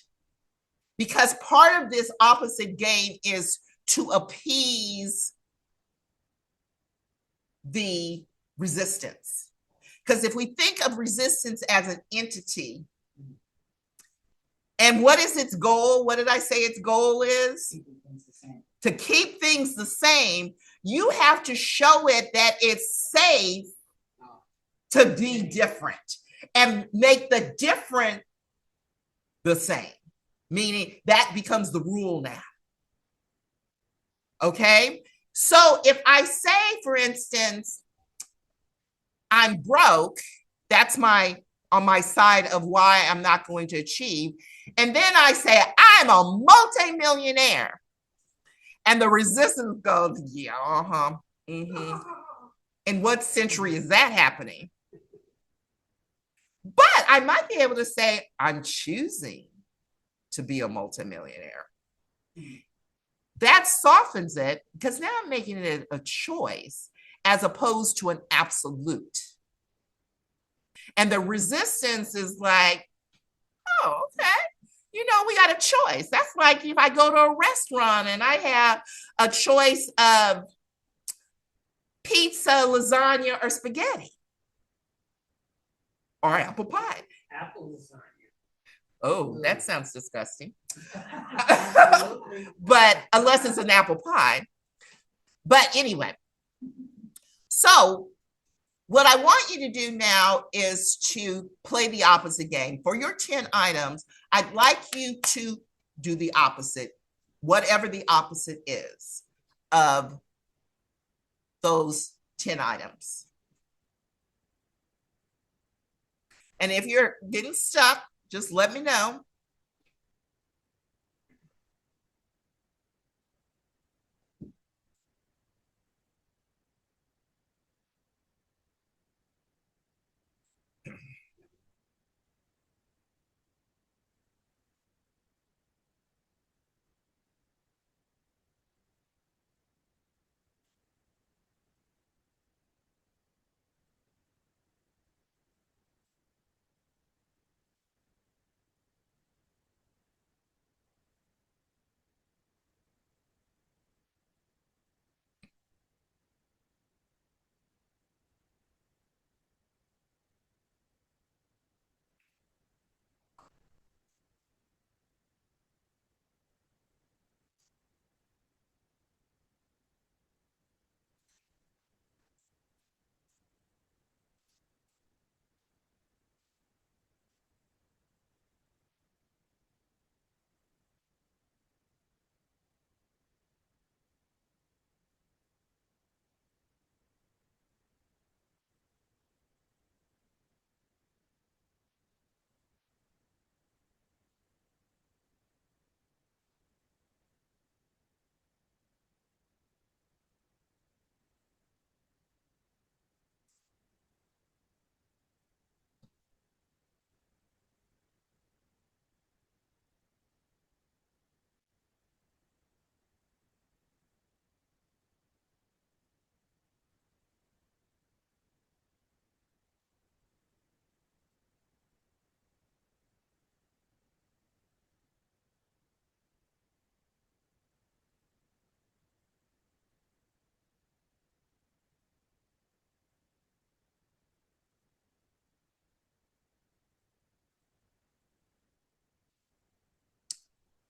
[SPEAKER 2] because part of this opposite game is to appease the resistance. Because if we think of resistance as an entity, and what is its goal? What did I say its goal is? To keep things the same. You have to show it that it's safe to be different and make the different the same, meaning that becomes the rule now. Okay? So if I say, for instance, I'm broke, that's on my side of why I'm not going to achieve. And then I say, I'm a multimillionaire. And the resistance goes, yeah, mm-hmm. In what century is that happening? But I might be able to say, I'm choosing to be a multimillionaire. That softens it, because now I'm making it a choice as opposed to an absolute. And the resistance is like, oh, okay. we got a choice. That's like if I go to a restaurant and I have a choice of pizza, lasagna, or spaghetti, or apple pie.
[SPEAKER 7] Apple lasagna.
[SPEAKER 2] Oh, that sounds disgusting.
[SPEAKER 5] Absolutely.
[SPEAKER 2] But unless it's an apple pie. But anyway, so what I want you to do now is to play the opposite game. For your 10 items, I'd like you to do the opposite, whatever the opposite is of those 10 items. And if you're getting stuck, just let me know.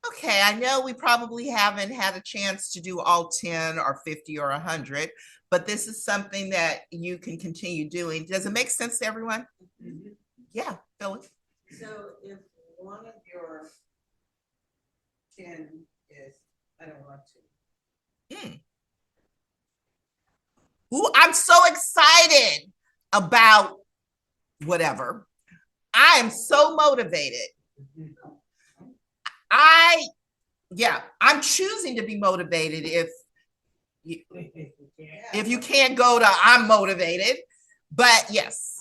[SPEAKER 2] Okay, I know we probably haven't had a chance to do all 10 or 50 or 100, but this is something that you can continue doing. Does it make sense to everyone?
[SPEAKER 7] Mhm.
[SPEAKER 2] Yeah, Phyllis.
[SPEAKER 5] So if one of your 10 is, I don't want to.
[SPEAKER 2] Ooh, I'm so excited about whatever. I am so motivated. I'm choosing to be motivated if you can't go to I'm motivated, but yes.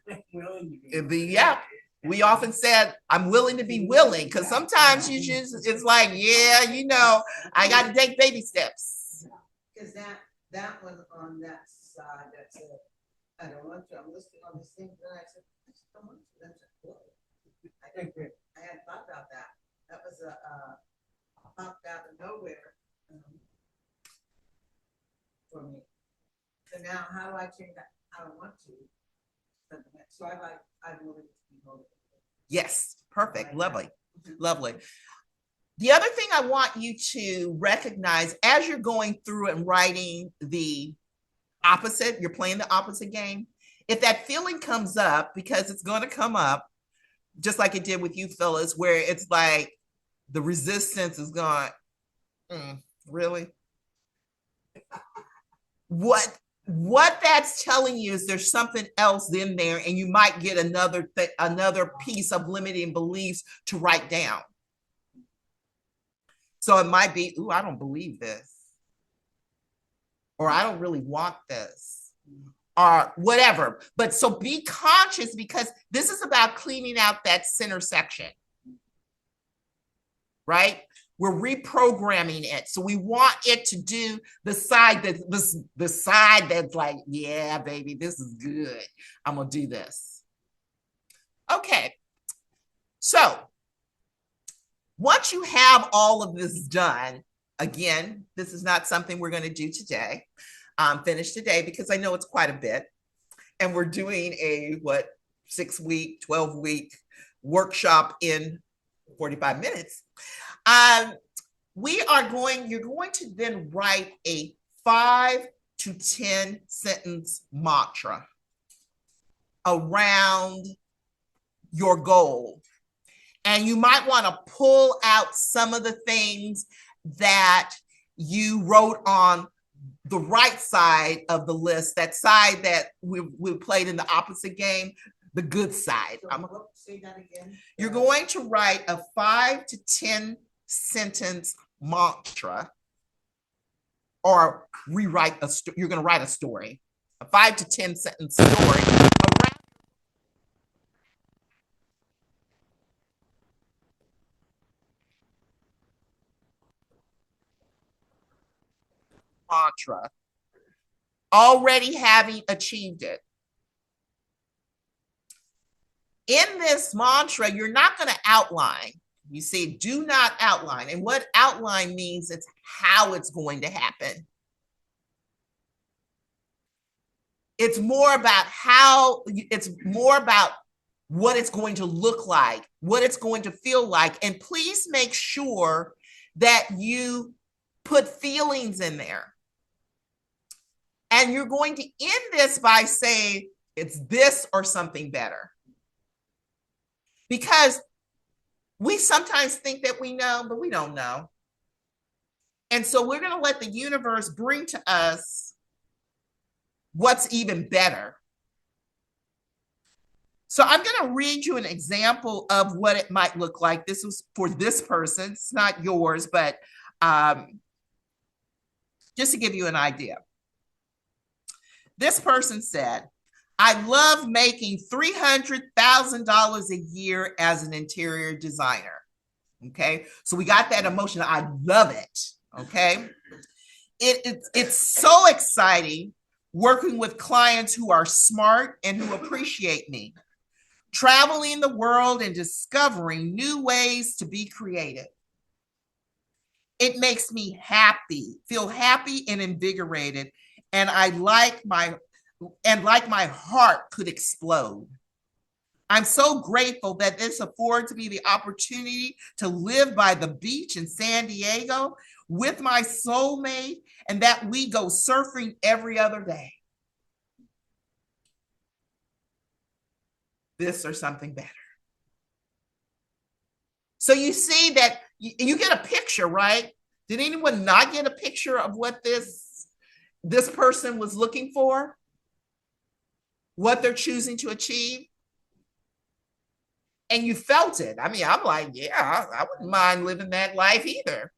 [SPEAKER 7] I'm willing to
[SPEAKER 2] It'd be, yeah. We often said I'm willing to be willing because sometimes you just it's like, yeah, I got to take baby steps.
[SPEAKER 5] Because that one on that side, that said, I don't want to, I'm listening on these things, and I said, I just don't want to. That's whoa. I hadn't thought about that. That was a popped out of nowhere for me. So now, how do I change that? I don't want to. So I'm willing to be motivated.
[SPEAKER 2] Yes, perfect, lovely, lovely. The other thing I want you to recognize as you're going through and writing the opposite, you're playing the opposite game. If that feeling comes up, because it's going to come up, just like it did with you, Phyllis, where it's like the resistance is going, really? What that's telling you is there's something else in there, and you might get another piece of limiting beliefs to write down. So it might be, ooh, I don't believe this, or I don't really want this, or whatever. But so be conscious, because this is about cleaning out that center section, right? We're reprogramming it. So we want it to do the side that's like, yeah, baby, this is good. I'm gonna do this. Okay. So Once you have all of this done, again, this is not something we're going to do today, finish today, because I know it's quite a bit. And we're doing a 6-week, 12-week workshop in 45 minutes. You're going to then write a 5 to 10 sentence mantra around your goal. And you might want to pull out some of the things that you wrote on the right side of the list, that side that we played in the opposite game, the good side.
[SPEAKER 5] Say that again.
[SPEAKER 2] You're going to write a 5 to 10 sentence mantra, or rewrite you're going to write a story, a 5 to 10 sentence story around mantra, already having achieved it. In this mantra, you're not going to outline. You say, do not outline. And what outline means, it's how it's going to happen. It's more about what it's going to look like, what it's going to feel like. And please make sure that you put feelings in there. And you're going to end this by saying, it's this or something better. Because we sometimes think that we know, but we don't know. And so we're going to let the universe bring to us what's even better. So I'm going to read you an example of what it might look like. This was for this person. It's not yours, but just to give you an idea. This person said, I love making $300,000 a year as an interior designer. Okay, so we got that emotion. I love it. Okay, it's so exciting working with clients who are smart and who appreciate me, traveling the world and discovering new ways to be creative. It makes me happy, feel happy and invigorated, and like my heart could explode. I'm so grateful that this affords me the opportunity to live by the beach in San Diego with my soulmate, and that we go surfing every other day. This or something better. So you see that you get a picture, right? Did anyone not get a picture of what this person was looking for? What they're choosing to achieve? And you felt it. I mean, I'm like, yeah, I wouldn't mind living that life either.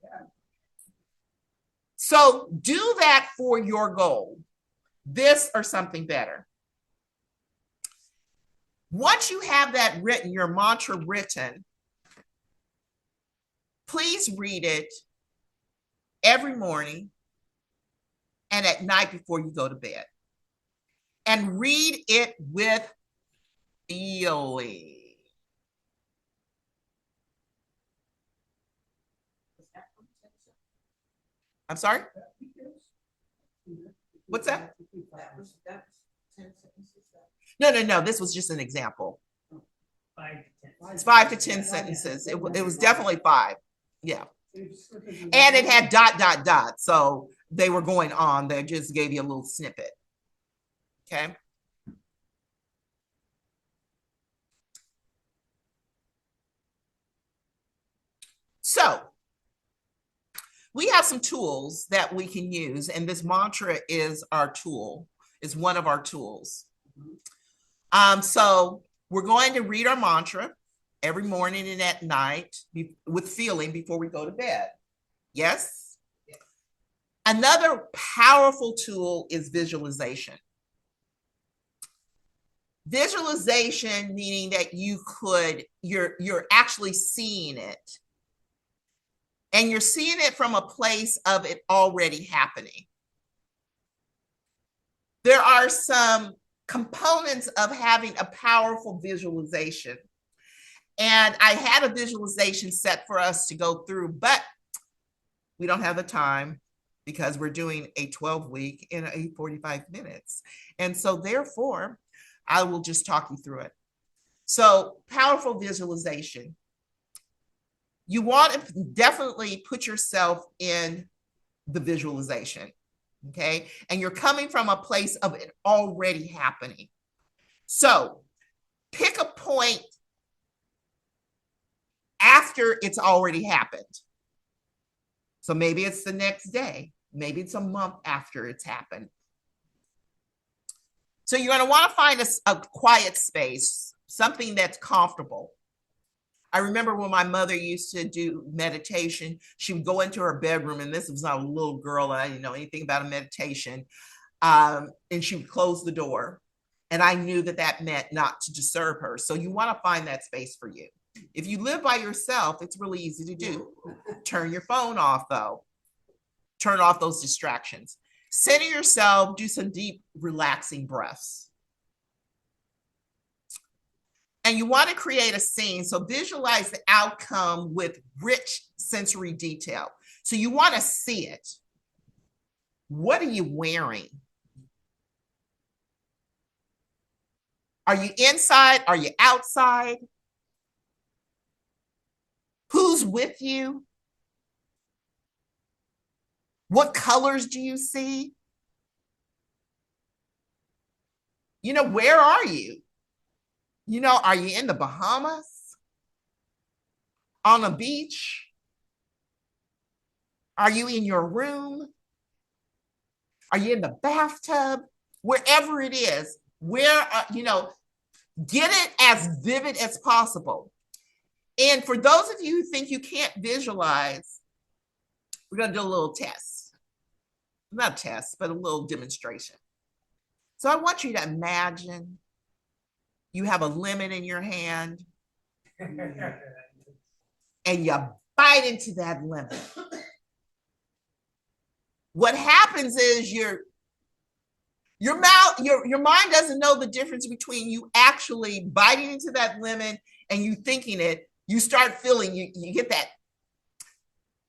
[SPEAKER 2] So do that for your goal, this or something better. Once you have that written, your mantra written, please read it every morning and at night before you go to bed. And read it with feeling. I'm sorry? What's that?
[SPEAKER 5] That was 10 sentences.
[SPEAKER 2] No. This was just an example.
[SPEAKER 7] 5 to 10.
[SPEAKER 2] It's 5 to 10 sentences. It was definitely 5. Yeah. And it had ... So they were going on. They just gave you a little snippet. Okay. So we have some tools that we can use, and this mantra is our tool, is one of our tools. So we're going to read our mantra every morning and at night with feeling before we go to bed. Yes? Yes. Another powerful tool is visualization. Visualization meaning that you're actually seeing it. And you're seeing it from a place of it already happening. There are some components of having a powerful visualization. And I had a visualization set for us to go through, but we don't have the time because we're doing a 12-week in a 45 minutes. And so therefore, I will just talk you through it. So powerful visualization. You want to definitely put yourself in the visualization, okay? And you're coming from a place of it already happening. So pick a point after it's already happened. So maybe it's the next day. Maybe it's a month after it's happened. So you're going to want to find a quiet space, something that's comfortable. I remember when my mother used to do meditation, she would go into her bedroom, and this was a little girl, and I didn't know anything about a meditation, and she would close the door. And I knew that that meant not to disturb her. So you want to find that space for you. If you live by yourself, it's really easy to do. Turn your phone off, though. Turn off those distractions. Center yourself, do some deep, relaxing breaths. And you want to create a scene. So visualize the outcome with rich sensory detail. So you want to see it. What are you wearing? Are you inside? Are you outside? Who's with you? What colors do you see? You know, where are you? You know, are you in the Bahamas? On a beach? Are you in your room? Are you in the bathtub? Wherever it is, get it as vivid as possible. And for those of you who think you can't visualize, we're going to do a little test. Not a test, but a little demonstration. So I want you to imagine you have a lemon in your hand and you bite into that lemon. What happens is your mind doesn't know the difference between you actually biting into that lemon and you thinking it. You start feeling, you get that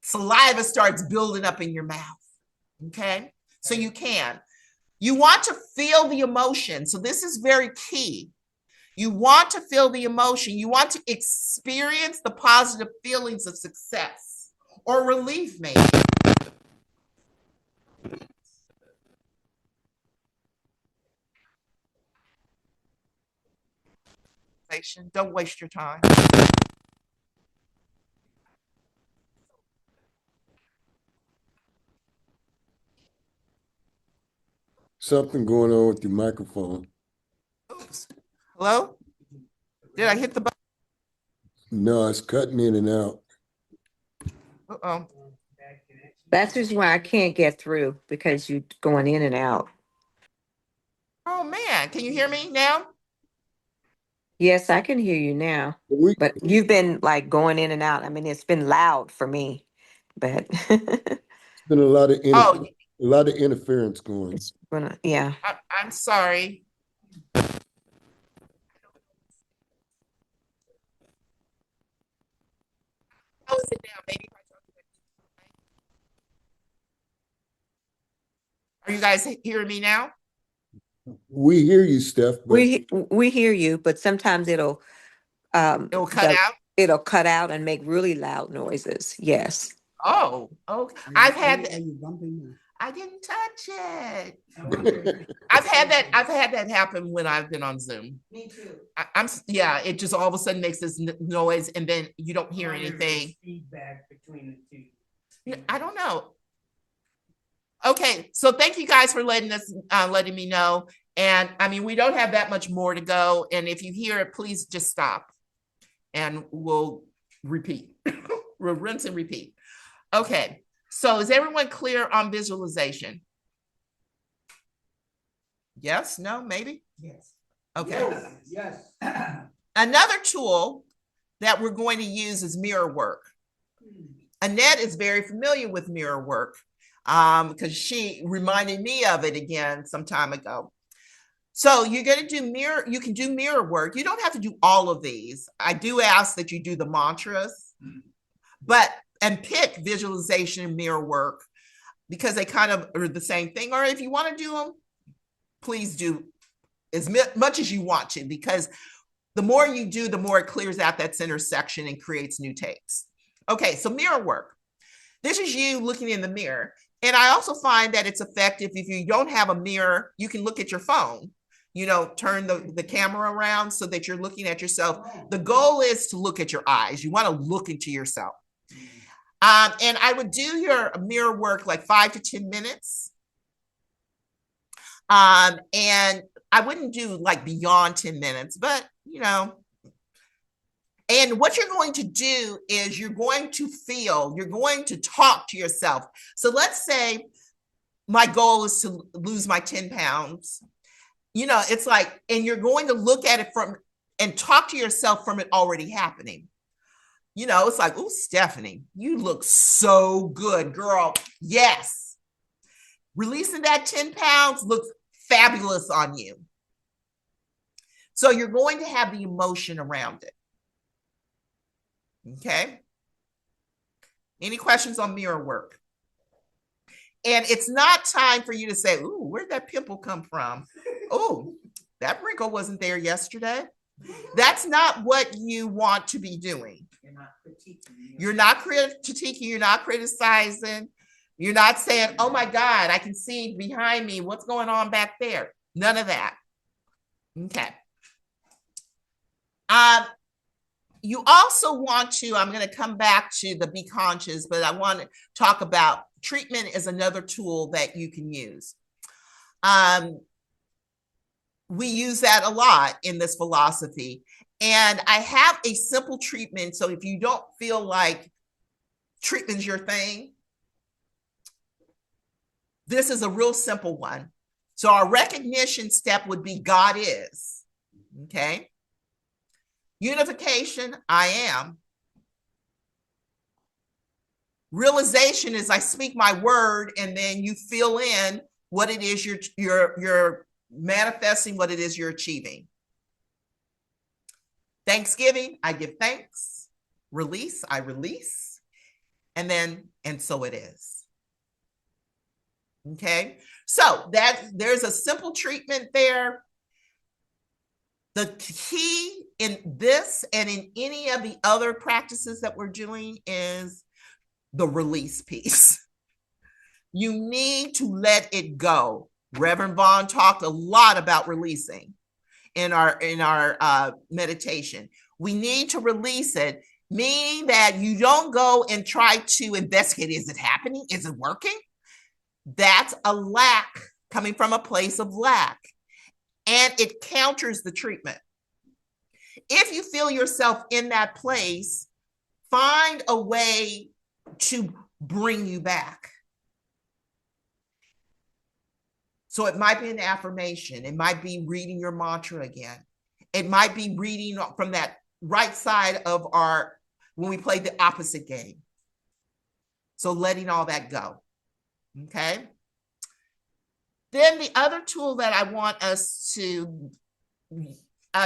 [SPEAKER 2] saliva starts building up in your mouth. Okay? So you want to feel the emotion. So this is very key. You want to feel the emotion. You want to experience the positive feelings of success or relief, maybe. Don't waste your time.
[SPEAKER 3] Something going on with your microphone.
[SPEAKER 2] Oops. Hello? Did I hit the button?
[SPEAKER 3] No, it's cutting in and out.
[SPEAKER 2] Uh-oh.
[SPEAKER 6] That's the reason why I can't get through, because you're going in and out.
[SPEAKER 2] Oh man, can you hear me now?
[SPEAKER 6] Yes, I can hear you now,
[SPEAKER 3] We,
[SPEAKER 6] but you've been like going in and out. I mean, it's been loud for me, but
[SPEAKER 3] it's been a lot of interference going.
[SPEAKER 6] yeah.
[SPEAKER 2] I'm sorry. How is it now, baby? Are you guys hearing me now?
[SPEAKER 3] We hear you, Steph, but
[SPEAKER 6] We hear you, but sometimes it'll
[SPEAKER 2] It'll cut out?
[SPEAKER 6] It'll cut out and make really loud noises. Yes.
[SPEAKER 2] Oh, I've had that. I didn't touch it. I've had that happen when I've been on Zoom.
[SPEAKER 5] Me too.
[SPEAKER 2] It just all of a sudden makes this noise and then you don't hear anything.
[SPEAKER 7] Feedback between the two.
[SPEAKER 2] Yeah, I don't know. Okay, so thank you guys for letting me know. And I mean, we don't have that much more to go. And if you hear it, please just stop and we'll repeat. We'll rinse and repeat. Okay, so is everyone clear on visualization? Yes, no, maybe?
[SPEAKER 7] Yes.
[SPEAKER 2] Okay.
[SPEAKER 7] Yes.
[SPEAKER 2] Another tool that we're going to use is mirror work. Annette is very familiar with mirror work because she reminded me of it again some time ago. So you're going to do mirror, you can do mirror work. You don't have to do all of these. I do ask that you do the mantras, and pick visualization and mirror work because they kind of are the same thing. Or if you want to do them, please do as much as you want to, because the more you do, the more it clears out that center section and creates new takes. Okay, so mirror work. This is you looking in the mirror. And I also find that it's effective if you don't have a mirror, you can look at your phone, turn the camera around so that you're looking at yourself. The goal is to look at your eyes. You want to look into yourself. And I would do your mirror work like 5 to 10 minutes. And I wouldn't do like beyond 10 minutes, but and what you're going to do is you're going to talk to yourself. So let's say my goal is to lose my 10 pounds. It's like, and you're going to look at it and talk to yourself from it already happening. It's like, oh, Stephanie, you look so good, girl. Yes. Releasing that 10 pounds looks fabulous on you. So you're going to have the emotion around it. Okay. Any questions on mirror work? And it's not time for you to say, ooh, where'd that pimple come from? Oh, that wrinkle wasn't there yesterday. That's not what you want to be doing. You're not critiquing. You're not criticizing. You're not saying, oh my God, I can see behind me. What's going on back there? None of that. Okay. You also want to, I'm going to come back to the be conscious, but I want to talk about treatment is another tool that you can use. We use that a lot in this philosophy. And I have a simple treatment. So if you don't feel like treatment's your thing, this is a real simple one. So our recognition step would be God is. Okay. Unification, I am. Realization is I speak my word, and then you fill in what it is you're manifesting, what it is you're achieving. Thanksgiving, I give thanks. Release, I release. And so it is. Okay, so there's a simple treatment there. The key in this and in any of the other practices that we're doing is the release piece. You need to let it go. Reverend Vaughn talked a lot about releasing in our meditation. We need to release it, meaning that you don't go and try to investigate. Is it happening? Is it working? That's a lack, coming from a place of lack. And it counters the treatment. If you feel yourself in that place, find a way to bring you back. So it might be an affirmation. It might be reading your mantra again. It might be reading from that right side of when we play the opposite game. So letting all that go. Okay. Then the other tool that I want us to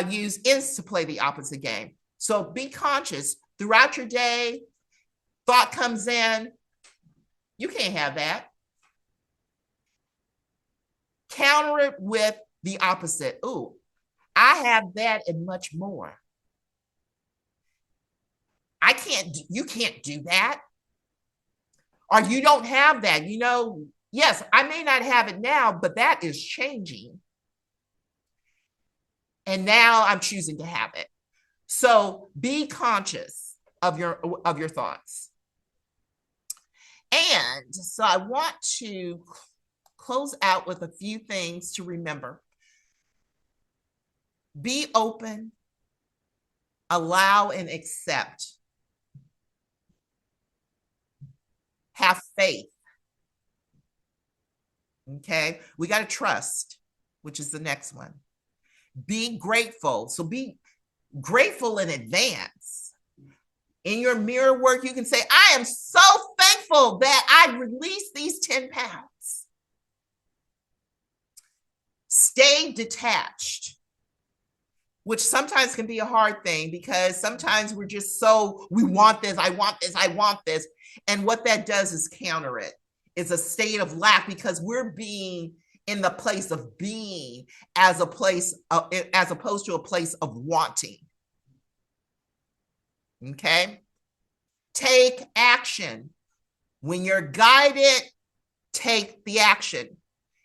[SPEAKER 2] use is to play the opposite game. So be conscious throughout your day. Thought comes in. You can't have that. Counter it with the opposite. Ooh, I have that and much more. You can't do that. Or you don't have that. Yes, I may not have it now, but that is changing. And now I'm choosing to have it. So be conscious of your thoughts. And so I want to close out with a few things to remember. Be open, allow and accept. Have faith. Okay, we got to trust, which is the next one. Be grateful. So be grateful in advance. In your mirror work, you can say, I am so thankful that I released these 10 pounds. Stay detached, which sometimes can be a hard thing because sometimes we're just so, we want this, I want this, I want this. And what that does is counter it. It's a state of lack because we're being in the place of being as opposed to a place of wanting. Okay? Take action. When you're guided, take the action.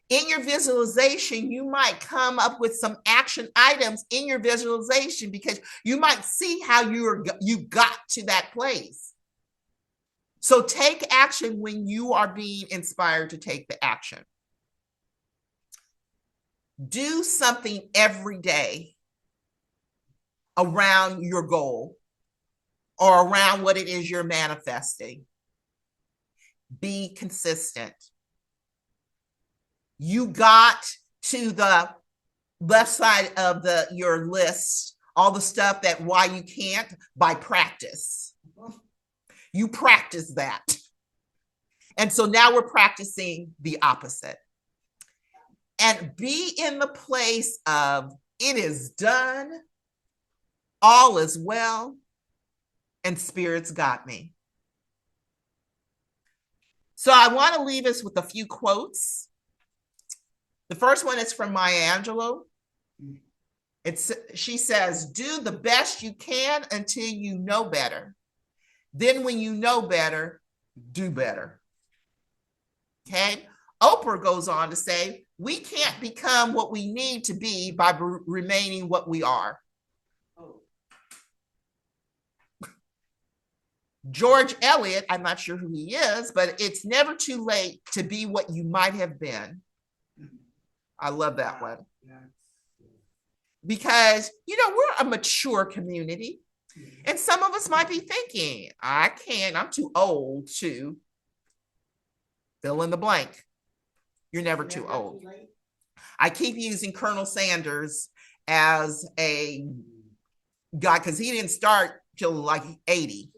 [SPEAKER 2] In your visualization, you might come up with some action items in your visualization because you might see how you got to that place. So take action when you are being inspired to take the action. Do something every day around your goal or around what it is you're manifesting. Be consistent. You got to the left side of your list, all the stuff that why you can't, by practice. You practice that. And so now we're practicing the opposite. And be in the place of it is done, all is well, and spirits got me. So I want to leave us with a few quotes. The first one is from Maya Angelou. She says, do the best you can until you know better. Then when you know better, do better. Okay? Oprah goes on to say, we can't become what we need to be by remaining what we are. George Eliot, I'm not sure who he is, but it's never too late to be what you might have been. I love that one. Because, we're a mature community. And some of us might be thinking, I'm too old to fill in the blank. You're never too old. I keep using Colonel Sanders as a guy because he didn't start till like 80.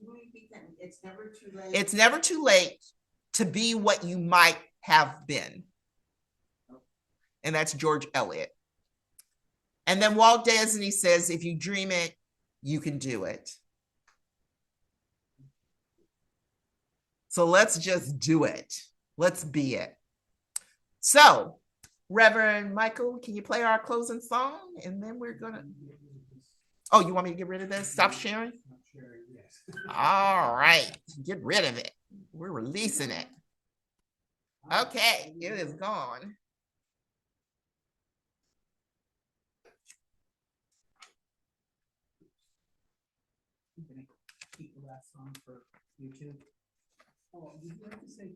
[SPEAKER 5] It's never too late.
[SPEAKER 2] It's never too late to be what you might have been. And that's George Eliot. And then Walt Disney says, if you dream it, you can do it. So let's just do it. Let's be it. So, Reverend Michael, can you play our closing song? And then we're going to... Oh, you want me to get rid of this? Stop sharing?
[SPEAKER 7] Yes.
[SPEAKER 2] All right. Get rid of it. We're releasing it. Okay. It is gone.
[SPEAKER 7] I'm gonna keep the last song for YouTube. Oh, did you have to say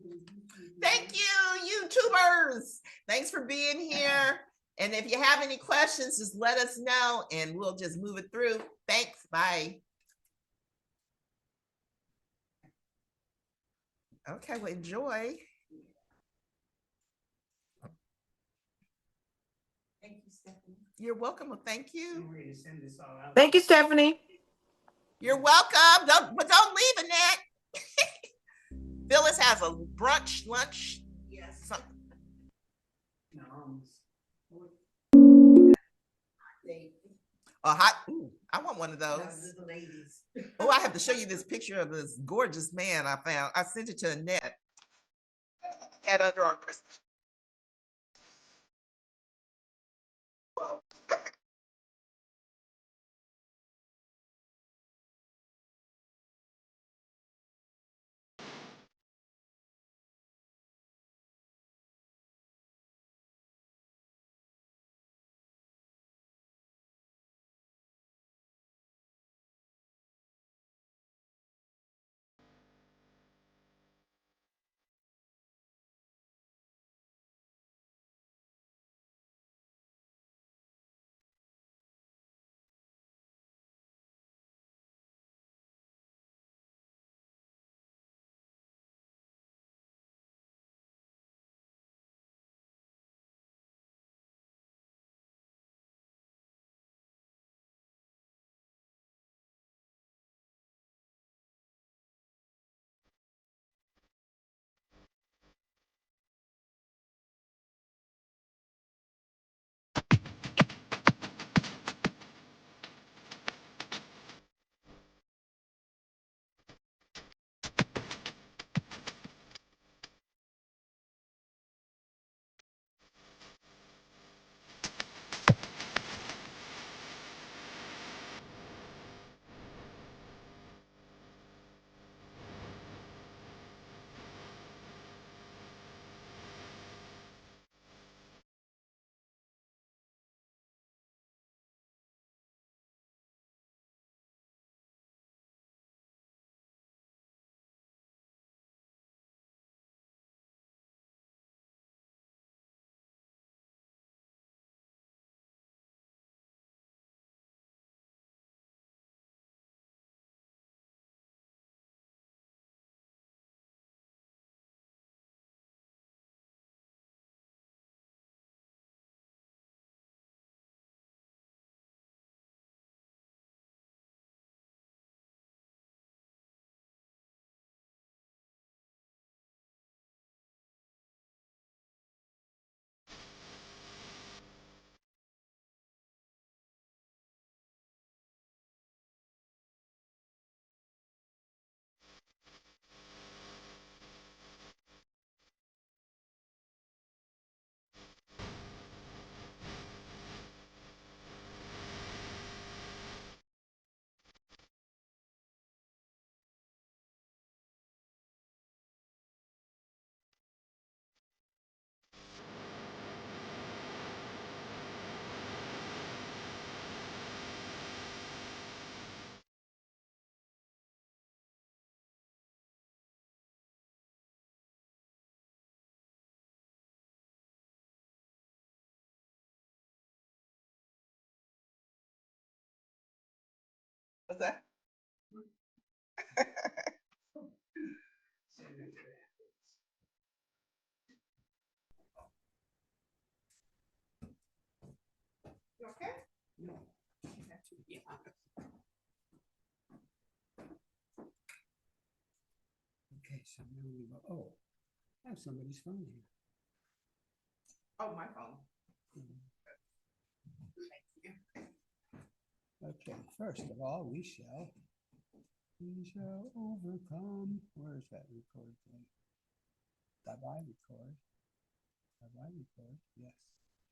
[SPEAKER 2] Thank you, YouTubers. Thanks for being here. And if you have any questions, just let us know and we'll just move it through. Thanks. Bye. Okay, well, enjoy.
[SPEAKER 5] Thank you, Stephanie.
[SPEAKER 2] You're welcome. Well, thank you.
[SPEAKER 7] We're gonna send this all out.
[SPEAKER 6] Thank you, Stephanie.
[SPEAKER 2] You're welcome. Don't leave, Annette. Phyllis has a brunch, lunch.
[SPEAKER 5] Yes.
[SPEAKER 2] Something.
[SPEAKER 7] No,
[SPEAKER 2] A hot. Ooh, I want one of those.
[SPEAKER 5] The ladies.
[SPEAKER 2] Oh, I have to show you this picture of this gorgeous man I found. I sent it to Annette at Under Armour. What's that? You okay?
[SPEAKER 7] No. To be honest. Okay, so now we go, oh, I have somebody's phone here.
[SPEAKER 2] Oh, my phone.
[SPEAKER 7] Okay, first of all, we shall overcome. Where is that record thing? Have I record? Have I record? Yes.